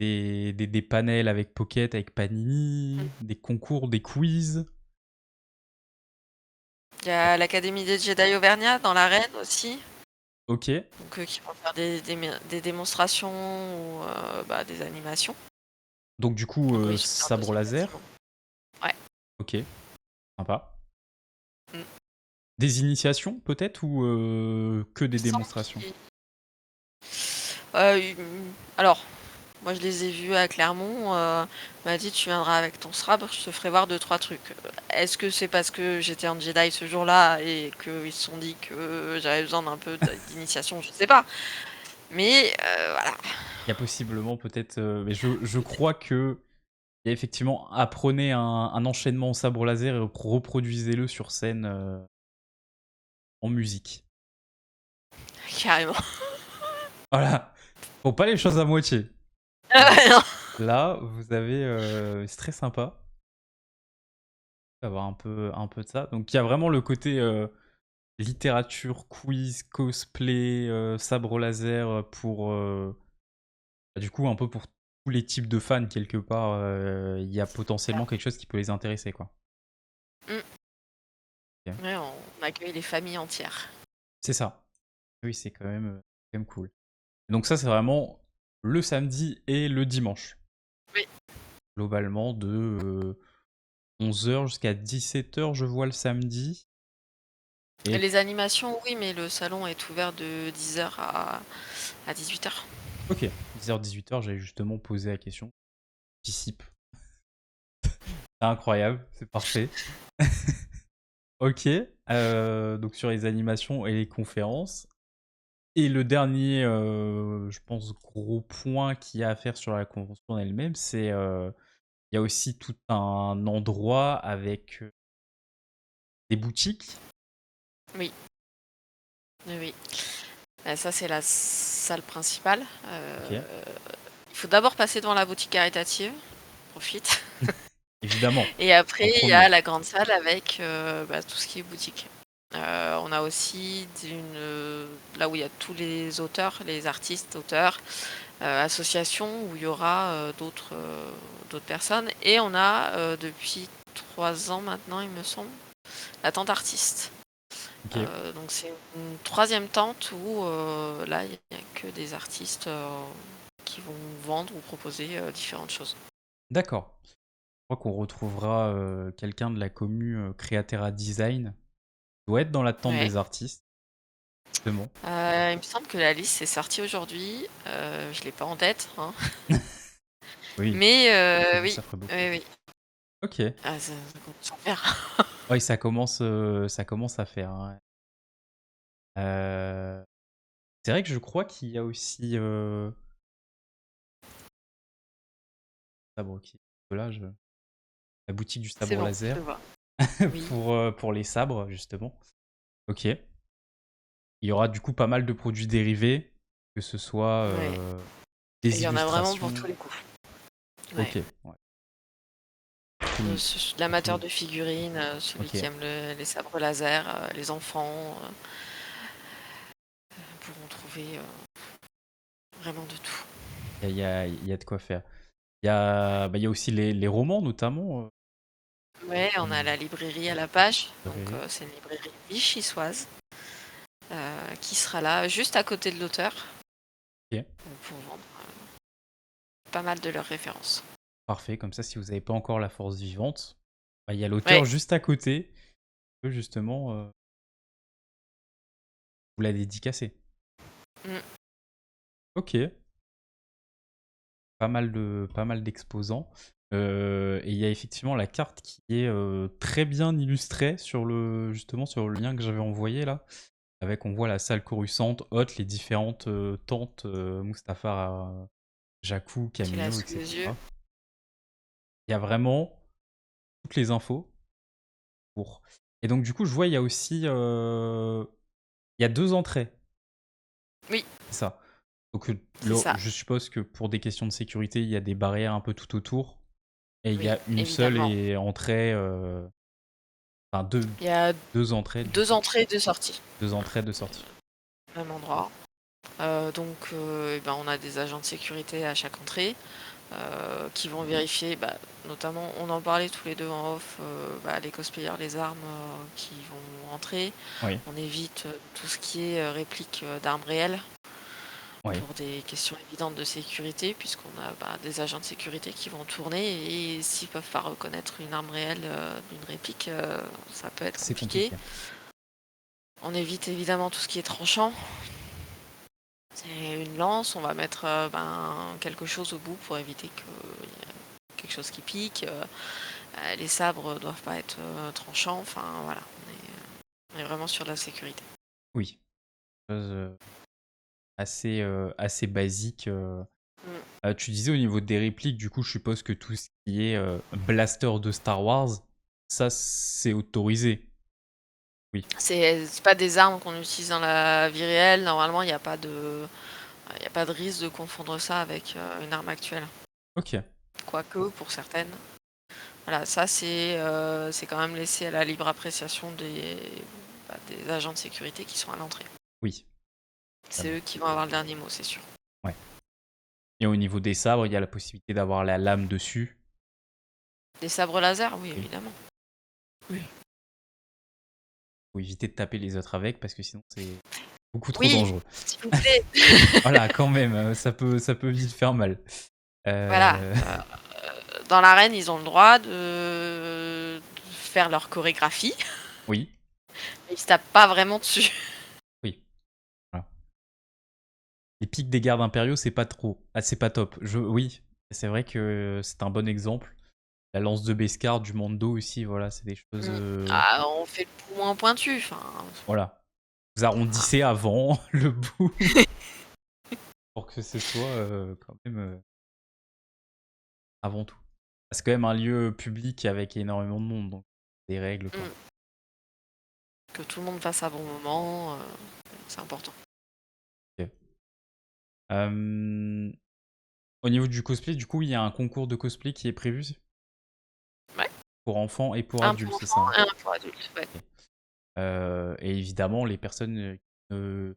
des panels avec Pocket, avec Panini, des concours, des quiz. Il y a l'Académie des Jedi Auvergnat dans l'arène aussi. Ok, Donc qui vont faire des démonstrations ou des animations. donc du coup, Donc oui, sur leur sabre deuxième bâtiment. laser. Ouais. Ok, sympa. Mm. Des initiations peut-être ou que des Il me semble démonstrations? qu'il- alors, Moi, je les ai vus à Clermont. Il m'a dit, tu viendras avec ton sabre, je te ferai voir deux, trois trucs. Est-ce que c'est parce que j'étais en Jedi ce jour-là et qu'ils se sont dit que j'avais besoin d'un peu d'initiation, je sais pas. Mais voilà. Il y a possiblement peut-être, mais je crois que il y a effectivement apprenez un enchaînement au sabre laser et reproduisez-le sur scène en musique. Carrément. Voilà, faut pas les choses à moitié. Non. Là, vous avez, c'est très sympa d'avoir un peu de ça. Donc il y a vraiment le côté littérature, quiz, cosplay, sabre laser pour du coup un peu pour tous les types de fans quelque part. Il y a potentiellement quelque chose qui peut les intéresser quoi. Mm. Ok. Ouais, on accueille les familles entières. C'est ça. Oui, c'est quand même cool. Donc ça, c'est vraiment le samedi et le dimanche. Oui. Globalement, de 11h jusqu'à 17h, je vois le samedi. Et Et les animations, oui, mais le salon est ouvert de 10h à 18h. ok, 10h, 18h, j'allais justement poser la question. Participe. C'est incroyable, c'est parfait. Ok, donc sur les animations et les conférences. Et le dernier, je pense, gros point qu'il y a à faire sur la convention en elle-même, c'est il y a aussi tout un endroit avec des boutiques. Oui, oui, oui. Ça, c'est la salle principale. Ok, Il faut d'abord passer devant la boutique caritative. Profite. évidemment, Et après, en il y a premier. la grande salle avec tout ce qui est boutique. On a aussi là où il y a tous les auteurs, les artistes, auteurs, associations où il y aura d'autres personnes. Et on a depuis 3 ans maintenant, il me semble, la tente artiste. Ok, Donc c'est une troisième tente où là il n'y a que des artistes qui vont vendre ou proposer différentes choses. d'accord. Je crois qu'on retrouvera quelqu'un de la commu Createra Design. Il doit être dans l'attente Ouais. des artistes, justement. Il me semble que la liste est sortie aujourd'hui. Je l'ai pas en tête, hein. Oui, Mais oui, ça ferait beaucoup. oui, oui. Ok. Ah, ça commence à faire. Oui, ça commence à faire, hein. Euh, C'est vrai que je crois qu'il y a aussi sabre qui là, la boutique du C'est sabre bon, je laser le vois. Oui, pour les sabres justement. Ok. Il y aura du coup pas mal de produits dérivés, que ce soit ouais. Et il des y en a vraiment pour illustrations. tous les coups. Ouais. Ok. Ouais. Comme- L'amateur comme- de figurines, celui Ok. qui aime les sabres laser, les enfants pourront trouver vraiment de tout. Il y a de quoi faire. Il y a aussi les romans notamment. Ouais, on a la librairie à la page, donc Librairie. c'est une librairie vichysoise qui sera là juste à côté de l'auteur Ok. pour vendre pas mal de leurs références. Parfait. Comme ça, si vous n'avez pas encore la force vivante, bah, il y a l'auteur Ouais. juste à côté, qui peut justement vous la dédicacer. Mm. Ok. Pas mal d'exposants. Et il y a effectivement la carte qui est très bien illustrée justement sur le lien que j'avais envoyé là. Avec, on voit la salle Coruscant, Hoth, les différentes tentes, Mustafar, Jakku, Qu'il a Camino, sous les yeux. etc. Il y a vraiment toutes les infos pour. Et donc du coup, je vois, il y a aussi, il y a 2 entrées. Oui, C'est ça. Donc c'est ça. je suppose que pour des questions de sécurité, il y a des barrières un peu tout autour. Et il y Oui, a une seule évidemment. entrée, enfin Il y a deux entrées du 2 coup. entrées et 2 sorties, 2 entrées, 2 sorties. même endroit. Donc, on a des agents de sécurité à chaque entrée qui vont vérifier, notamment, on en parlait tous les deux en off, les cosplayers, les armes qui vont entrer. Oui, On évite tout ce qui est réplique d'armes réelles oui. pour des questions évidentes de sécurité, puisqu'on a des agents de sécurité qui vont tourner et s'ils peuvent pas reconnaître une arme réelle d'une réplique, ça peut être C'est compliqué. compliqué. On évite évidemment tout ce qui est tranchant. C'est une lance, on va mettre quelque chose au bout pour éviter qu'il y ait quelque chose qui pique. Les sabres doivent pas être tranchants. Enfin voilà, on est vraiment sur de la sécurité. Oui. Chose assez basique. Tu disais au niveau des répliques, du coup, je suppose que tout ce qui est blaster de Star Wars, ça, c'est autorisé. Oui. C'est pas des armes qu'on utilise dans la vie réelle. Normalement, il n'y a pas de risque de confondre ça avec une arme actuelle. Ok. Quoique, pour certaines. Voilà, ça c'est quand même laissé à la libre appréciation des agents de sécurité qui sont à l'entrée. Oui. C'est eux qui vont avoir le dernier mot, c'est sûr. Ouais. Et au niveau des sabres, il y a la possibilité d'avoir la lame dessus. Des sabres laser, oui, Oui. évidemment. Oui. Faut éviter de taper les autres avec parce que sinon c'est beaucoup trop Oui, dangereux. s'il vous plaît. Voilà, quand même, ça peut vite faire mal. Voilà. Dans l'arène, ils ont le droit de faire leur chorégraphie. Oui. Ils se tapent pas vraiment dessus. Oui. Voilà. Les pics des gardes impériaux, c'est pas trop. Ah, c'est pas top. Oui, c'est vrai que c'est un bon exemple. La lance de Beskar, du Mando aussi, voilà, c'est des choses. Ah, on fait le bout moins pointu. Enfin, Voilà. Vous arrondissez avant le bout pour que ce soit quand même avant tout. C'est quand même un lieu public avec énormément de monde, donc des règles quoi. que tout le monde fasse un bon moment, c'est important. Ok. Au niveau du cosplay, du coup, il y a un concours de cosplay qui est prévu Ouais. pour enfants et pour Un pour adultes, c'est ça, enfants hein? et un pour adultes, ouais. Ok. Et évidemment, les personnes qui ne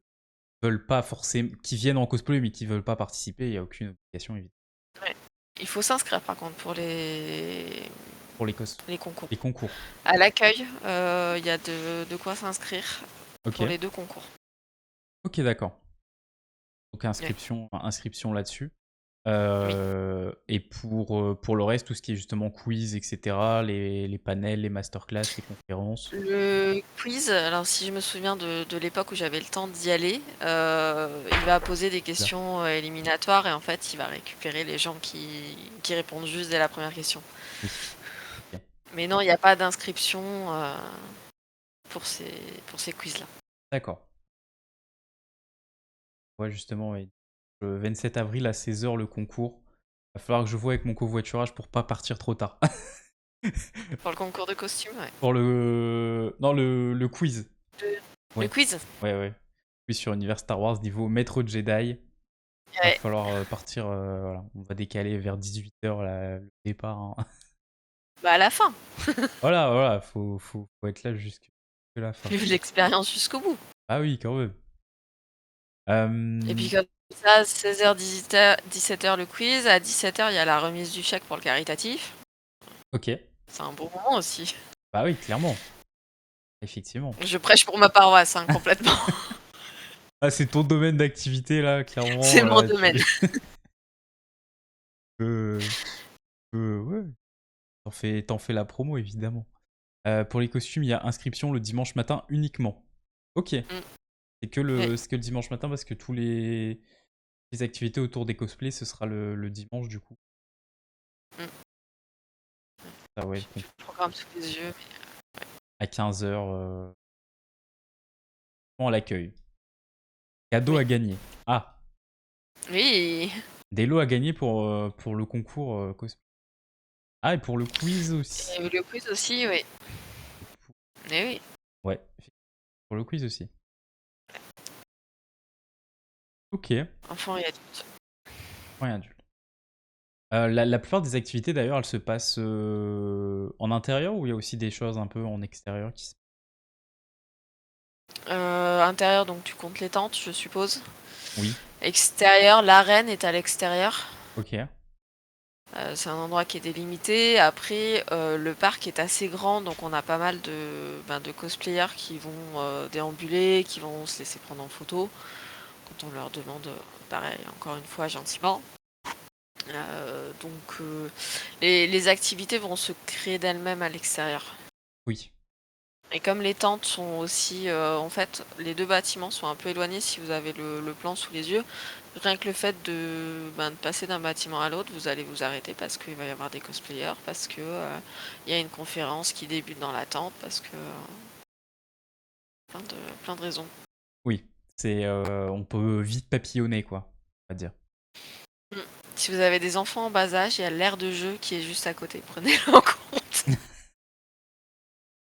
veulent pas forcément, qui viennent en cosplay mais qui veulent pas participer, il n'y a aucune obligation évidemment. Ouais. Il faut s'inscrire par contre pour les Pour concours. les concours. À l'accueil, il y a de quoi s'inscrire Ok. pour les 2 concours. Ok, d'accord. Donc Ouais. inscription là-dessus. Oui. Et pour le reste, tout ce qui est justement quiz, etc., les panels, les masterclass, les conférences. Le quiz, alors si je me souviens de l'époque où j'avais le temps d'y aller, il va poser des questions éliminatoires et en fait, il va récupérer les gens qui répondent juste dès la première question. Oui. Ok. Mais non, il n'y a pas d'inscription pour ces quiz-là. D'accord. Ouais, justement, ouais. Le 27 avril à 16h, le concours. Va falloir que je voie avec mon covoiturage pour pas partir trop tard. Pour le concours de costumes, ouais. Pour le. Non, le quiz. Le Ouais. quiz? Ouais. Quiz sur Univers Star Wars niveau Maître Jedi. Va Ouais. falloir partir. Voilà. On va décaler vers 18h le départ, hein. Bah à la fin. Voilà. Faut être là jusque la fin. Vive l'expérience jusqu'au bout. Ah oui, quand même. Et puis comme ça, 16h, 17h le quiz. À 17h, il y a la remise du chèque pour le caritatif. Ok. C'est un bon moment aussi. Bah oui, clairement. Effectivement. Je prêche pour ma paroisse, hein, complètement. Ah, c'est ton domaine d'activité là, clairement. C'est mon domaine. Ouais. T'en fais la promo, évidemment. Pour les costumes, il y a inscription le dimanche matin uniquement. Ok. Ouais. C'est que le dimanche matin parce que tous les activités autour des cosplays, ce sera le dimanche du coup. Ça va être J'ai le programme sous les yeux. à 15h à l'accueil. Cadeau Oui. à gagner. Ah, Oui. des lots à gagner pour le concours cosplay. Ah, et pour le quiz aussi. Et le quiz aussi, oui. Eh oui. Ouais, pour le quiz aussi. Ok. Enfants et adultes. Ouais, adulte. La plupart des activités d'ailleurs, elles se passent en intérieur ou il y a aussi des choses un peu en extérieur qui se... Intérieur, donc tu comptes les tentes, je suppose. Oui, Extérieur, l'arène est à l'extérieur. ok. C'est un endroit qui est délimité. Après, le parc est assez grand, donc on a pas mal de cosplayers qui vont déambuler, qui vont se laisser prendre en photo quand on leur demande, pareil, encore une fois, gentiment. Donc les activités vont se créer d'elles-mêmes à l'extérieur. Oui. Et comme les tentes sont aussi, en fait, les 2 bâtiments sont un peu éloignés si vous avez le plan sous les yeux. Rien que le fait de passer d'un bâtiment à l'autre, vous allez vous arrêter parce qu'il va y avoir des cosplayers, parce que, il y a une conférence qui débute dans la tente, parce que, plein de raisons. Oui, on peut vite papillonner, quoi, on va dire. Mmh. Si vous avez des enfants en bas âge, il y a l'aire de jeu qui est juste à côté, prenez-le en compte.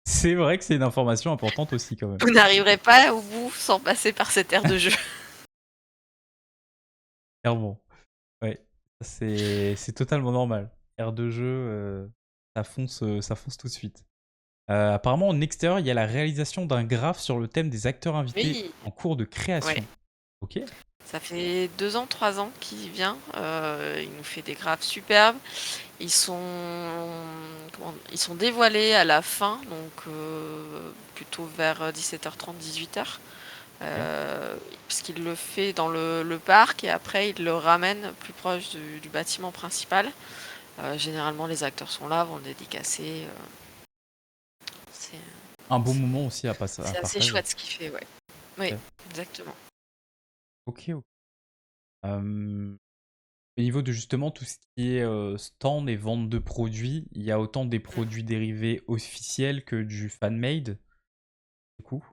C'est vrai que c'est une information importante aussi, quand même. Vous n'arriverez pas au bout sans passer par cette aire de jeu. Clairement. Ouais, c'est totalement normal. Aire de jeu, ça fonce tout de suite. Apparemment, en extérieur, il y a la réalisation d'un graphe sur le thème des acteurs invités Oui, en cours de ouais. création. Ok. Ça fait 2 ans, 3 ans qu'il vient, il nous fait des graphes superbes. Ils sont dévoilés à la fin, donc plutôt vers 17h30, 18h. Ok. Parce qu'il le fait dans le parc et après il le ramène plus proche du bâtiment principal. Généralement les acteurs sont là, vont le dédicacer. C'est Un bon moment aussi à c'est assez partager. chouette ce qu'il fait, ouais. Oui, Ok. exactement. Ok. Ok. Au niveau de justement tout ce qui est stand et vente de produits, il y a autant des Mm. produits dérivés officiels que du fan-made, du coup.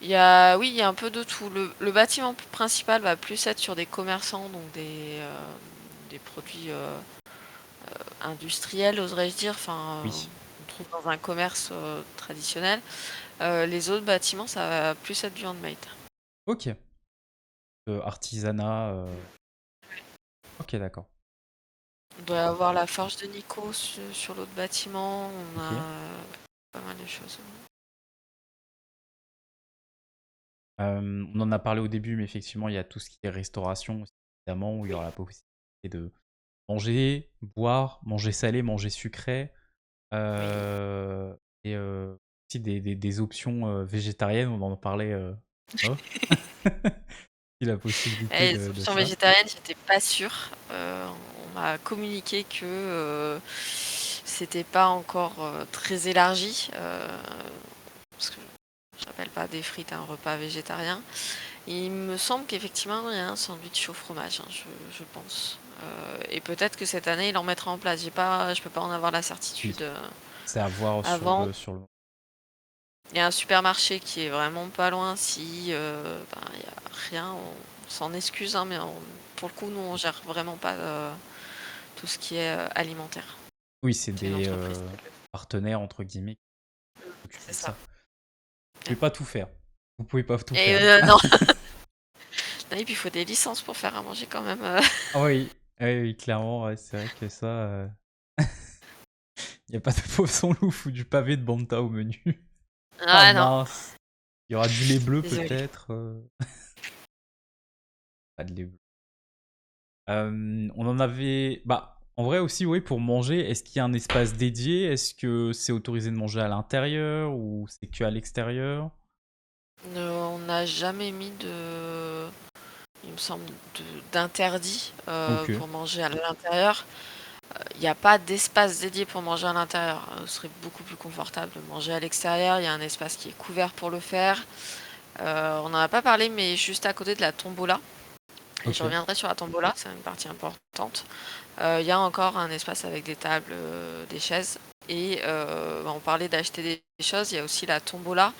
Oui, il y a un peu de tout. Le bâtiment principal va plus être sur des commerçants, donc des produits industriels, oserais-je dire. Enfin, Oui. on trouve dans un commerce traditionnel. Les autres bâtiments, ça va plus être du handmade. Ok. Artisanat. Ok, d'accord. On doit avoir la forge de Nico sur l'autre bâtiment. On Ok. a pas mal de choses. On en a parlé au début, mais effectivement, il y a tout ce qui est restauration, évidemment, où il y Oui, aura la possibilité de manger, boire, manger salé, manger sucré, oui. euh, et aussi des options végétariennes, on en parlait en off. Si la possibilité Et les de options ça. végétariennes, j'étais pas sûre. On m'a communiqué que c'était pas encore très élargi. Parce que je n'appelle pas des frites un repas végétarien. Il me semble qu'effectivement, il y a un sandwich au fromage, hein, je pense. Et peut-être que cette année, il en mettra en place. Je peux pas en avoir la certitude Oui, c'est à voir avant. sur le. Il y a un supermarché qui est vraiment pas loin. Si il y a rien, on s'en excuse, hein, mais pour le coup, nous, on gère vraiment pas tout ce qui est alimentaire. Oui, c'est C'est une des entreprise. partenaires, entre guillemets, qui s'occupent C'est de ça. ça. Vous pouvez pas tout faire. Vous pouvez pas tout Et faire. non. Et puis il faut des licences pour faire à manger quand même. Ah oui, oui, oui, clairement, ouais, c'est vrai que ça, il n'y a pas de poisson loup ou du pavé de Banta au menu. Ah Ah non, mince, il y aura du lait bleu désolé. peut-être. Pas de lait bleu. On en avait. Bah, en vrai aussi, oui, pour manger, est-ce qu'il y a un espace dédié? Est-ce que c'est autorisé de manger à l'intérieur ou c'est que à l'extérieur? On n'a jamais mis il me semble, d'interdit Ok. pour manger à l'intérieur. Il n'y a pas d'espace dédié pour manger à l'intérieur. Ce serait beaucoup plus confortable de manger à l'extérieur. Il y a un espace qui est couvert pour le faire. On n'en a pas parlé, mais juste à côté de la tombola. Et je Ok. reviendrai sur la tombola, c'est une partie importante. Il y a encore un espace avec des tables, des chaises. Et on parlait d'acheter des choses. Il y a aussi la tombola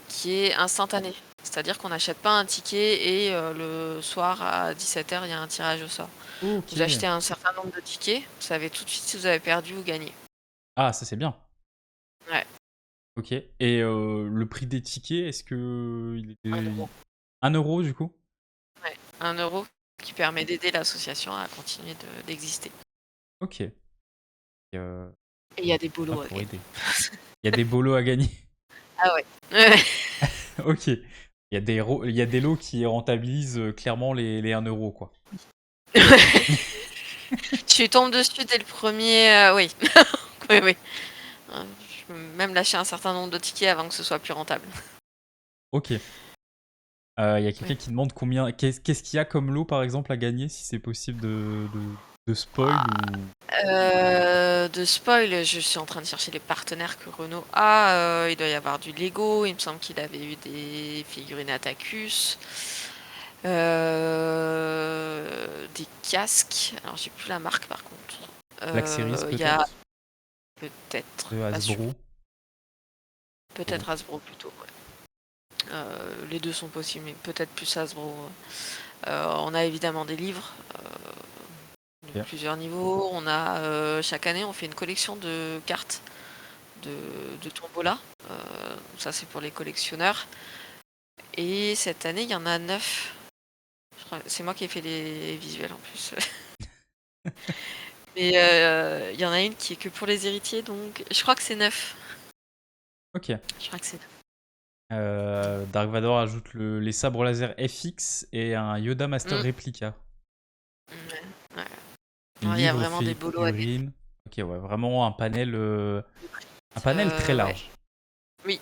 qui est instantanée. C'est-à-dire qu'on n'achète pas un ticket et le soir à 17h, il y a un tirage au sort. Ok. Vous achetez un certain nombre de tickets, vous savez tout de suite si vous avez perdu ou gagné. Ah, ça c'est bien. Ouais, Ok. Et le prix des tickets, est-ce que il un est euro. 1 € du coup? Ouais, 1 € qui permet d'aider l'association à continuer d'exister. Ok. Et, Et il y a des ah, boulots à pour gagner. aider. Il y a des bolos à gagner. Ah ouais. Ouais. Ok. Il y a des lots qui rentabilisent clairement les 1 € quoi. Tu tombes dessus dès le premier, oui. Oui, oui. Je peux même lâcher un certain nombre de tickets avant que ce soit plus rentable. Ok. Il y a quelqu'un Oui. qui demande qu'est-ce qu'il y a comme lot par exemple à gagner si c'est possible de de spoil ou... De spoil, je suis en train de chercher les partenaires que Renault a. Il doit y avoir du Lego. Il me semble qu'il avait eu des figurines Atacus. Des casques. Alors, j'ai plus la marque par contre. Black Series Il y a peut-être? peut-être, De pas sûr. Hasbro? Peut-être Hasbro plutôt, ouais. Les deux sont possibles, mais peut-être plus Hasbro. On a évidemment des livres de Ok. plusieurs niveaux. On a chaque année, on fait une collection de cartes de Tombola. Ça, c'est pour les collectionneurs. Et cette année, il y en a 9. C'est moi qui ai fait les visuels en plus. Et il y en a une qui est que pour les héritiers, donc je crois que c'est 9. Ok. Je crois que c'est 9. Dark Vador ajoute les sabres laser FX et un Yoda Master Mm. Replica. Ouais. Il y a Livre, vraiment des bolos à gagner. figurines. Ok, ouais, vraiment un panel très Ouais. large. Oui.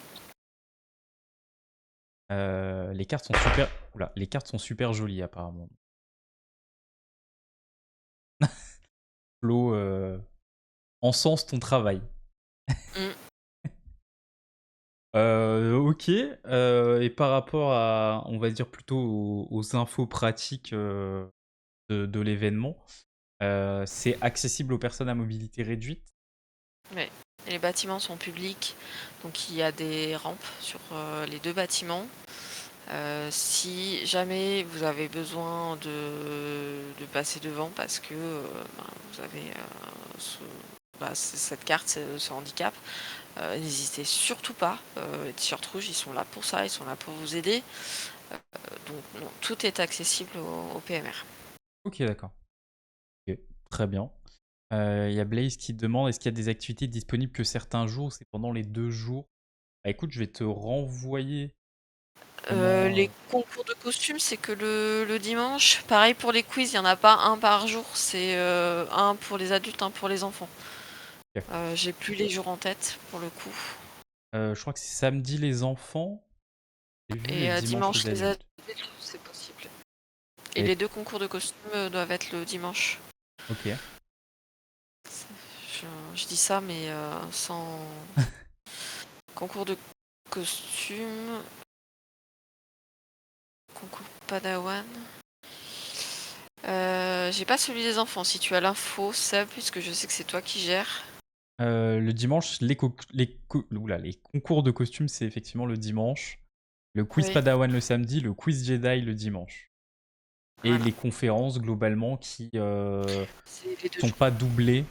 Les cartes sont super. Oula, les cartes sont super jolies apparemment. Flo, encense ton travail. Mm. Ok. Et par rapport à, on va dire plutôt aux infos pratiques de l'événement, c'est accessible aux personnes à mobilité réduite. Ouais. Et les bâtiments sont publics, donc il y a des rampes sur les deux bâtiments. Si jamais vous avez besoin de passer devant parce que vous avez cette carte, ce handicap, n'hésitez surtout pas. Les t-shirts rouges, ils sont là pour ça, ils sont là pour vous aider. Donc non, tout est accessible au PMR. Ok, d'accord. Ok, très bien. Il y a Blaze qui demande est-ce qu'il y a des activités disponibles que certains jours ou c'est pendant les 2 jours? Bah écoute, je vais te renvoyer comment. Les concours de costumes, c'est que le dimanche. Pareil pour les quiz, il n'y en a pas un par jour, c'est un pour les adultes, un pour les enfants. Ok. J'ai plus les jours en tête pour le coup. Je crois que c'est samedi les enfants et vu et Et dimanche les dimanche, les adultes. adultes, c'est possible. Et Et- les deux concours de costumes doivent être le dimanche. Ok. Je dis ça, mais sans concours de costumes, concours Padawan. J'ai pas celui des enfants. Si tu as l'info, Seb, puisque je sais que c'est toi qui gères. Le dimanche, les concours de costumes, c'est effectivement le dimanche. Le quiz Oui, Padawan le samedi, le quiz Jedi le dimanche. Et voilà. les conférences, globalement, qui C'est les deux sont jours. pas doublées.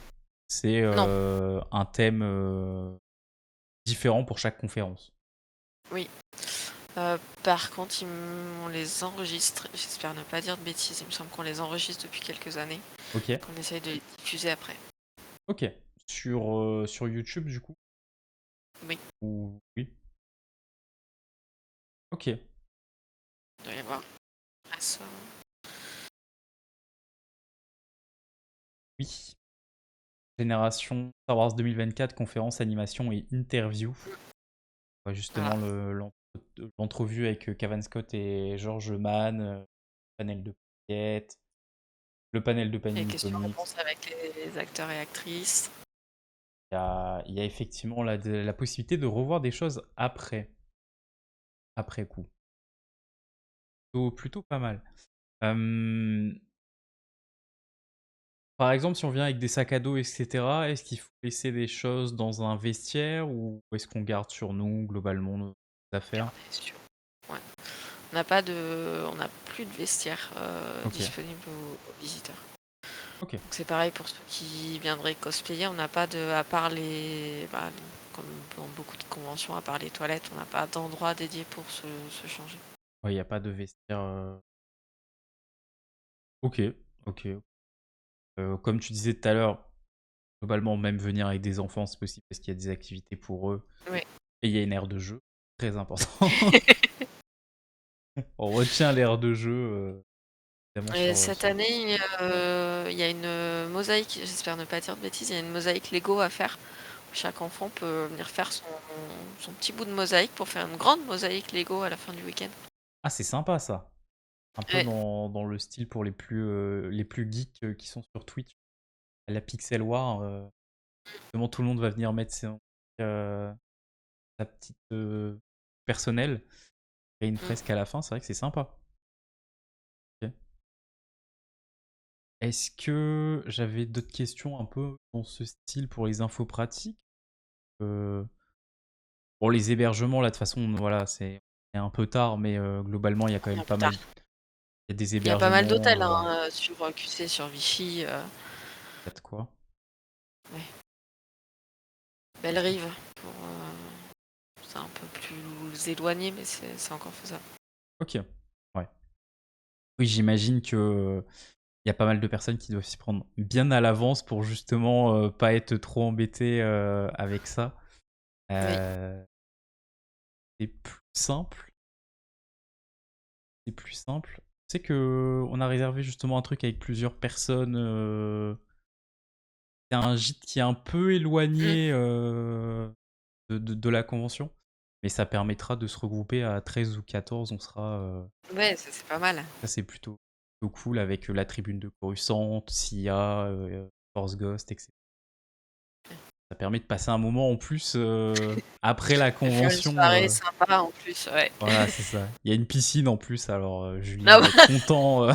C'est Non, un thème différent pour chaque conférence. oui. Par contre, on les enregistre. J'espère ne pas dire de bêtises. Il me semble qu'on les enregistre depuis quelques années. Ok. Qu'on essaye de les diffuser après. Ok. Sur YouTube, du coup? Oui, Ou... Oui. Ok. il doit y avoir. Après ça. Oui. Génération Star Wars 2024, conférence, animation et interview. Ouais, Voilà. justement, l'entrevue avec Cavan Scott et George Mann, panel de Piette, le panel de Les Panini Comics. questions-réponses avec les acteurs et actrices. Il y a effectivement la possibilité de revoir des choses après coup. Plutôt pas mal. Euh, Par exemple, si on vient avec des sacs à dos, etc., est-ce qu'il faut laisser des choses dans un vestiaire ou est-ce qu'on garde sur nous globalement nos affaires? Regardez sur. Ouais. On n'a plus de vestiaire Ok, disponible aux visiteurs. ok. Donc c'est pareil pour ceux qui viendraient cosplayer. On n'a pas à part comme dans beaucoup de conventions, à part les toilettes, on n'a pas d'endroit dédié pour se changer. Ouais, il n'y a pas de vestiaire. Ok, ok. Comme tu disais tout à l'heure, globalement, même venir avec des enfants, c'est possible parce qu'il y a des activités pour eux Oui. et il y a une aire de jeu. Très important. On retient l'aire de jeu, évidemment, Et sur, cette sur... année, il y a une mosaïque, j'espère ne pas dire de bêtises, il y a une mosaïque Lego à faire. Chaque enfant peut venir faire son petit bout de mosaïque pour faire une grande mosaïque Lego à la fin du week-end. Ah, c'est sympa ça. un peu Ouais. dans le style pour les plus geeks qui sont sur Twitch. La Pixel War, justement, tout le monde va venir mettre sa petite personnelle et une Mm. fresque à la fin. C'est vrai que c'est sympa. Ok. Est-ce que j'avais d'autres questions un peu dans ce style pour les infos pratiques? Euh, Bon, les hébergements, là, de toute façon, voilà, c'est un peu tard, mais globalement, il y a quand Oui, même un peu pas mal. tard. Il y a des Il y a pas mal hébergements. d'hôtels hein, sur QC, sur Vichy. Il y a de quoi. Ouais. Belle-Rive. C'est un peu plus éloigné, mais c'est encore faisable. Ok. Ouais. Oui, j'imagine que il y a pas mal de personnes qui doivent s'y prendre bien à l'avance pour justement pas être trop embêtés avec ça. Oui. Euh, c'est plus simple. C'est plus simple. Tu sais que on a réservé justement un truc avec plusieurs personnes. C'est un gîte qui est un peu Mm. éloigné de la convention, mais ça permettra de se regrouper à 13 ou 14. On sera. Ouais, c'est pas mal. Ça, c'est plutôt cool avec la tribune de Coruscant, SIA, Force Ghost, etc. Ça permet de passer un moment en plus après la Et faire une convention. soirée sympa en plus, ouais. Voilà, c'est ça. Il y a une piscine en plus, alors Julien Ah va bah, être content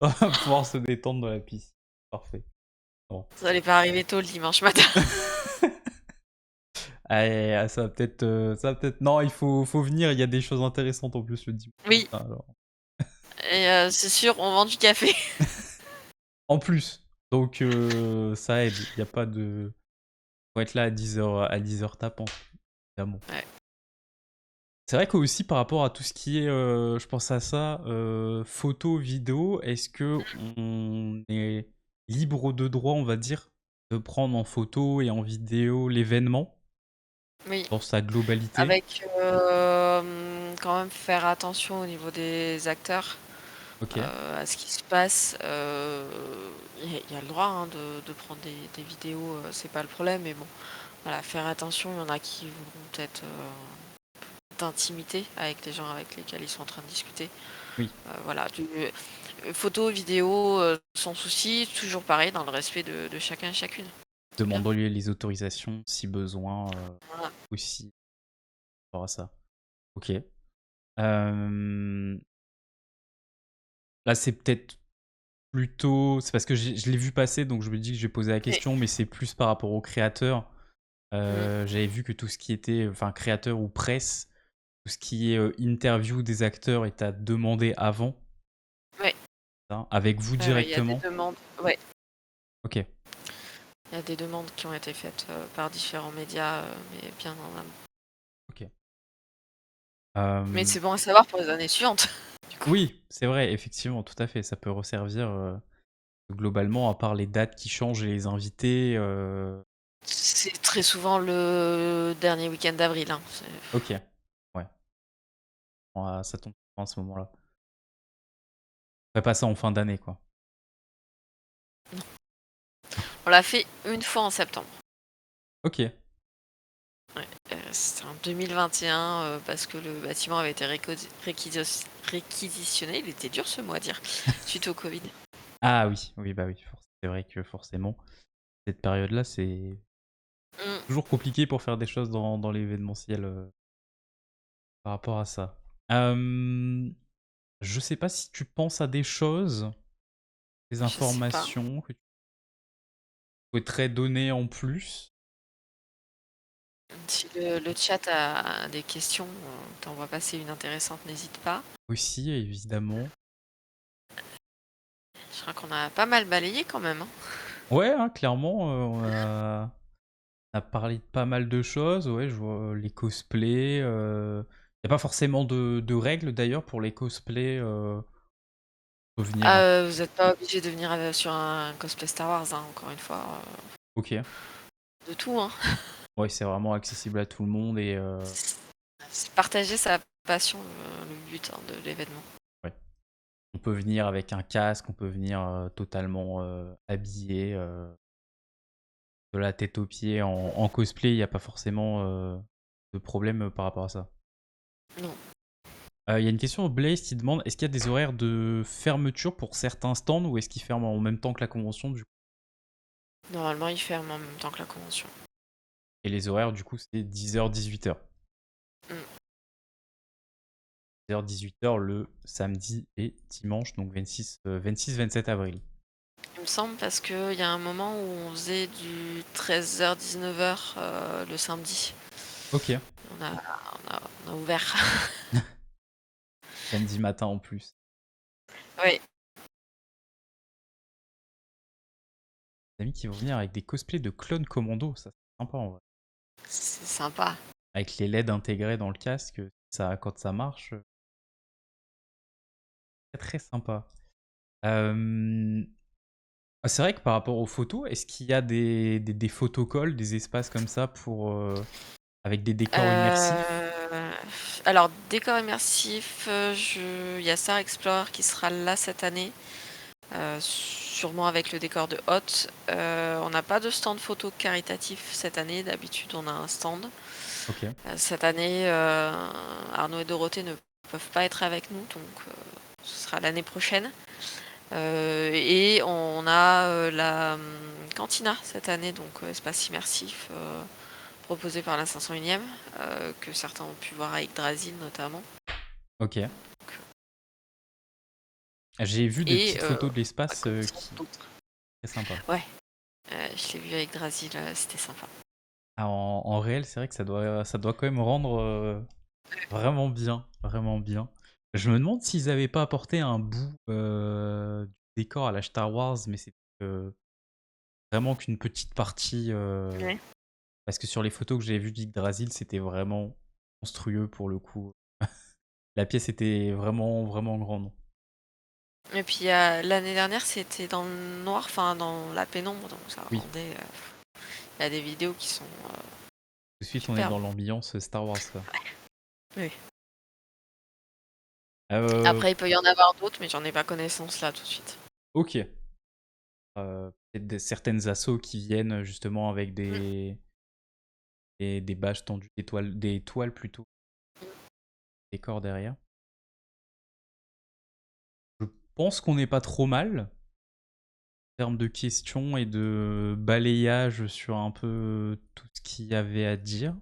on va pouvoir se détendre dans la piscine. Parfait. Bon. vous allez pas arriver tôt le dimanche matin. Allez, ça va peut-être. Non, faut venir. Il y a des choses intéressantes en plus le dimanche Oui, matin, alors. et c'est sûr, on vend du café. En plus. Donc ça aide. Il n'y a pas de. Faut être là à 10h tapant, évidemment. Ouais. C'est vrai qu'aussi par rapport à tout ce qui est, je pense à ça, photo, vidéo, est-ce que on est libre de droit, on va dire, de prendre en photo et en vidéo l'événement Oui. dans sa globalité? Avec quand même faire attention au niveau des acteurs, Ok, à ce qui se passe. Il y a le droit hein, de prendre des vidéos, c'est pas le problème, mais bon, voilà, faire attention. Il y en a qui vont peut-être d'intimité avec les gens avec lesquels ils sont en train de discuter. oui. Voilà, photos, vidéos, sans souci, toujours pareil, dans le respect de chacun et chacune. C'est bien. Demandons-lui les autorisations si besoin Voilà. aussi par rapport à ça. Ok. Euh, Là, c'est peut-être plutôt. C'est parce que je l'ai vu passer, donc je me dis que je vais poser la Mais, question, mais c'est plus par rapport aux créateurs. mm, J'avais vu que tout ce qui était, enfin, créateur ou presse, tout ce qui est interview des acteurs est à demander avant, ouais, ça, avec vous ouais, il y a des directement. demandes. Ouais, Ok, il y a des demandes qui ont été faites par différents médias, mais bien en amont. ok. Mais Euh, c'est bon à savoir pour les années suivantes. Du coup, oui, c'est vrai, effectivement, tout à fait. Ça peut resservir globalement, à part les dates qui changent et les invités. c'est très souvent le dernier week-end d'avril. Hein. Ok, ouais. Ouais, ça tombe à ce moment-là. On ferait pas ça en fin d'année, quoi. On l'a fait une fois en septembre. Ok, Ouais, c'était en 2021 parce que le bâtiment avait été réquisitionné. Il était dur ce mot à dire suite au Covid. ah oui, oui, bah oui, c'est vrai que forcément, cette période-là, c'est Mm. toujours compliqué pour faire des choses dans l'événementiel par rapport à ça. Euh, je sais pas si tu penses à des choses, des Je sais pas. informations que tu souhaiterais donner en plus. Si le chat a des questions, t'envoies passer une intéressante, n'hésite pas. Aussi, évidemment. Je crois qu'on a pas mal balayé quand même. Hein. Ouais, hein, clairement, on a parlé de pas mal de choses. Ouais, je vois les cosplays. Il n'y a pas forcément de règles d'ailleurs pour les cosplays. Faut venir. Vous n'êtes pas obligé de venir sur un cosplay Star Wars, hein, encore une fois. Ok. De tout, hein. Ouais, c'est vraiment accessible à tout le monde et C'est partager sa passion, le but hein, de l'événement. ouais. On peut venir avec un casque, on peut venir totalement habillé, de la tête aux pieds en cosplay. Il n'y a pas forcément de problème par rapport à ça. Non. Il y a une question de Blaze qui demande est-ce qu'il y a des horaires de fermeture pour certains stands ou est-ce qu'ils ferment en même temps que la convention du coup? Normalement, ils ferment en même temps que la convention. Et les horaires du coup c'est 10h 18h. Mm. 10h 18h le samedi et dimanche donc 26-27 avril. Il me semble parce qu'il y a un moment où on faisait du 13h 19h le samedi. Ok. On a ouvert. Samedi matin en plus. Oui. Des amis qui vont venir avec des cosplays de clones commando, ça c'est sympa en vrai. C'est sympa. Avec les LED intégrés dans le casque, ça, quand ça marche, c'est très sympa. C'est vrai que par rapport aux photos, est-ce qu'il y a des photocalls, des espaces comme ça pour, avec des décors immersifs? Alors, décor immersif, il y a Star Explorer qui sera là cette année, sûrement avec le décor de Hot. On n'a pas de stand photo caritatif cette année. D'habitude, on a un stand. Ok. Cette année, Arnaud et Dorothée ne peuvent pas être avec nous, donc ce sera l'année prochaine. Et on a la Cantina cette année, donc espace immersif proposé par la 501e, que certains ont pu voir avec Drasil notamment. Ok. J'ai vu des Et petites photos de l'espace connaissance qui d'autres. très sympa. Ouais, je l'ai vu avec Drasil, c'était sympa. Ah, en réel, c'est vrai que ça doit quand même rendre vraiment bien, vraiment bien. Je me demande s'ils avaient pas apporté un bout du décor à la Star Wars, mais c'est vraiment qu'une petite partie. Ouais. Parce que sur les photos que j'ai vues d'Yggdrasil, c'était vraiment monstrueux pour le coup. La pièce était vraiment, vraiment grande. Et puis l'année dernière, c'était dans le noir, enfin dans la pénombre, donc ça Oui, rendait. Il y a des vidéos qui sont tout de suite on est superbes. dans l'ambiance Star Wars quoi. Oui. Euh, Après, il peut y en avoir d'autres, mais j'en ai pas connaissance là tout de suite. ok. Peut-être certaines assos qui viennent justement avec Mm. des badges tendus, des toiles plutôt, décors derrière. Je pense qu'on n'est pas trop mal en termes de questions et de balayage sur un peu tout ce qu'il y avait à dire.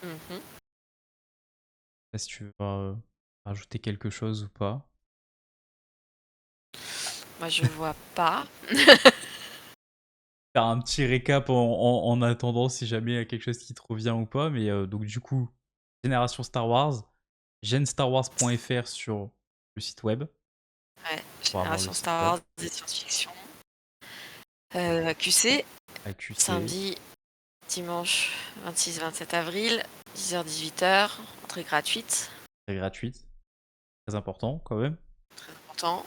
Mhm. Je sais pas si tu veux rajouter quelque chose ou pas. Moi, je vois pas. Faire un petit récap en attendant si jamais il y a quelque chose qui te revient ou pas. Mais donc du coup, Génération Star Wars, genstarwars.fr sur le site web Ouais, pour avoir le Génération site Star web. Wars et science-fiction. QC, AQC, samedi, dimanche 26-27 avril, 10h-18h, entrée gratuite, c'est gratuite, très important quand même. important.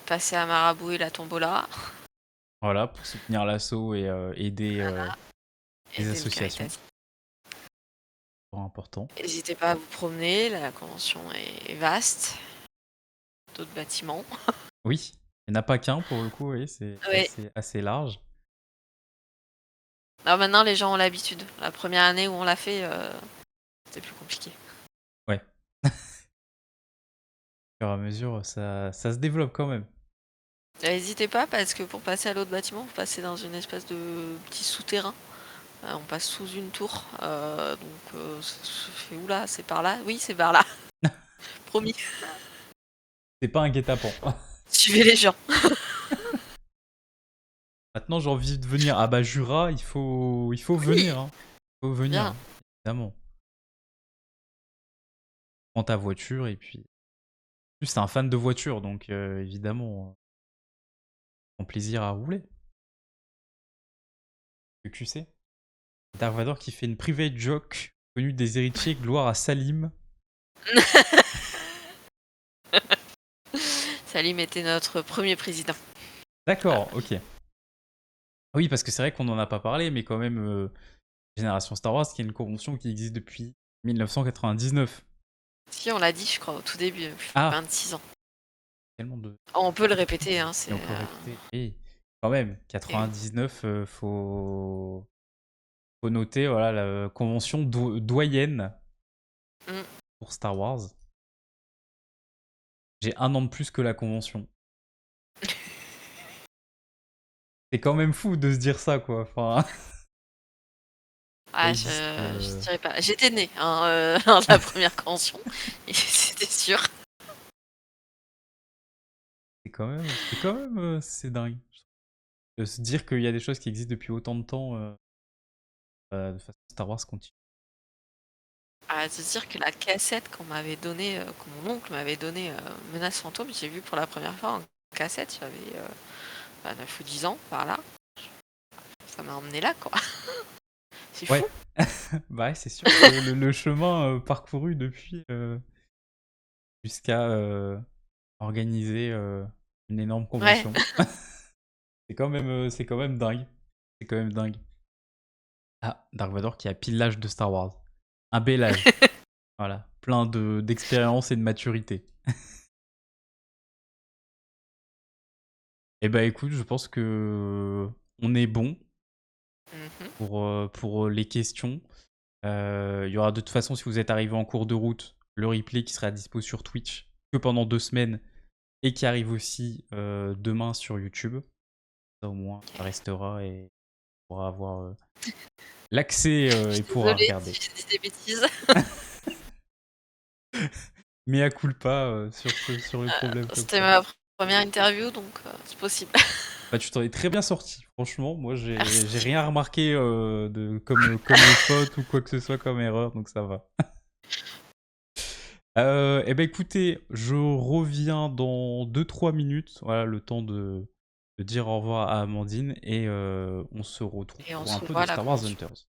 Passer à Marabout et la Tombola, Voilà, pour soutenir l'assaut et aider les aider le associations, caritatif. c'est important. N'hésitez pas à vous promener, la convention est vaste, d'autres bâtiments. Oui, il n'y en a pas qu'un pour le coup, oui, c'est Oui. assez large. Alors maintenant, les gens ont l'habitude. La première année où on l'a fait, c'était plus compliqué. Ouais. Au fur et à mesure, ça se développe quand même. N'hésitez pas parce que pour passer à l'autre bâtiment, vous passez dans une espèce de petit souterrain. On passe sous une tour, donc je fais oula, c'est par là? Oui, c'est par là. Promis. C'est pas un guet-apens. Suivez les gens. Maintenant, j'ai envie de venir. Ah bah Jura, il faut Oui, venir, hein. Il faut venir, bien. hein, évidemment. Prends ta voiture et puis. En plus, c'est un fan de voiture, donc évidemment, prend plaisir à rouler. Le QC. Dark Vador qui fait une private joke connue des héritiers, gloire à Salim. Salim était notre premier président. Voilà. D'accord, ok. Oui, parce que c'est vrai qu'on n'en a pas parlé, mais quand même, Génération Star Wars, qui est une convention qui existe depuis 1999. Si, on l'a dit, je crois, au tout début, plus de Ah, 26 ans. tellement de. On peut le répéter, hein, c'est. Et on peut répéter. Et quand même, Et oui. 99, faut noter, voilà, la convention doyenne Mm. pour Star Wars, j'ai 1 an de plus que la convention. C'est quand même fou de se dire ça, quoi. Enfin, ça Ah, existe. je dirais pas. J'étais née hein, lors de la première convention, et c'était sûr. C'est dingue. De se dire qu'il y a des choses qui existent depuis autant de temps, de façon Star Wars continue. À se dire que la cassette qu'on m'avait donnée, que mon oncle m'avait donnée, Menace Fantôme, j'ai vu pour la première fois en cassette, j'avais 9 ou 10 ans, par là. Ça m'a emmené là, quoi. C'est fou. Ouais. Bah ouais, c'est sûr que le chemin parcouru depuis jusqu'à organiser une énorme Ouais. convention. C'est quand même dingue. C'est quand même dingue. Ah, Dark Vador qui a pile l'âge de Star Wars. Un bel âge. Voilà. Plein d'expérience et de maturité. Eh bah écoute, je pense que on est bon pour les questions. Il y aura de toute façon, si vous êtes arrivé en cours de route, le replay qui sera dispo sur Twitch que pendant 2 semaines et qui arrive aussi demain sur YouTube. Ça au moins, ça restera et on pourra avoir l'accès Je et suis pourra désolée regarder. si j'ai dit des bêtises. Mais à culpa sur le problème comme C'était ça. ma première interview, donc c'est possible. Bah, tu t'en es très bien sorti, franchement. Moi, j'ai Merci. rien remarqué comme faute ou quoi que ce soit comme erreur, donc ça va. Eh ben écoutez, je reviens dans 2-3 minutes. Voilà, le temps de dire au revoir à Amandine et on se retrouve Et on pour un se peu revoit de à la Star Wars convention. Hunters.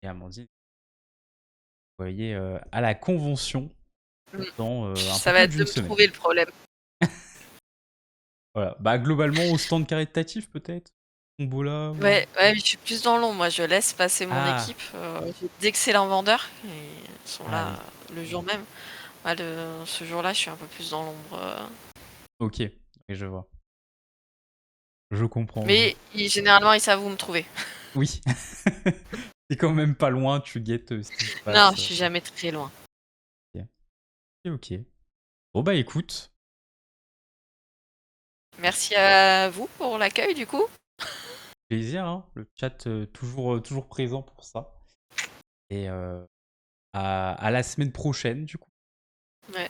Et Amandine, vous voyez, à la convention dans un peu Ça va plus être de d'une me semaine. trouver le problème. Voilà. Bah, globalement, au stand caritatif, peut-être Tombola ou... Ouais, ouais, mais je suis plus dans l'ombre. Moi, je laisse passer mon Ah, équipe. J'ai d'excellents vendeurs. Et ils sont ah là oui. le jour même. Moi, ce jour-là, je suis un peu plus dans l'ombre. Ok, et je vois. Je comprends. Mais généralement, ils savent où me trouver. Oui. T'es quand même pas loin, tu guettes ce qui se Non, passe. je suis jamais très loin. Ok, ok. Bon bah écoute, Merci à vous pour l'accueil, du coup. plaisir, hein. Le chat toujours présent pour ça. Et à la semaine prochaine, du coup. Ouais.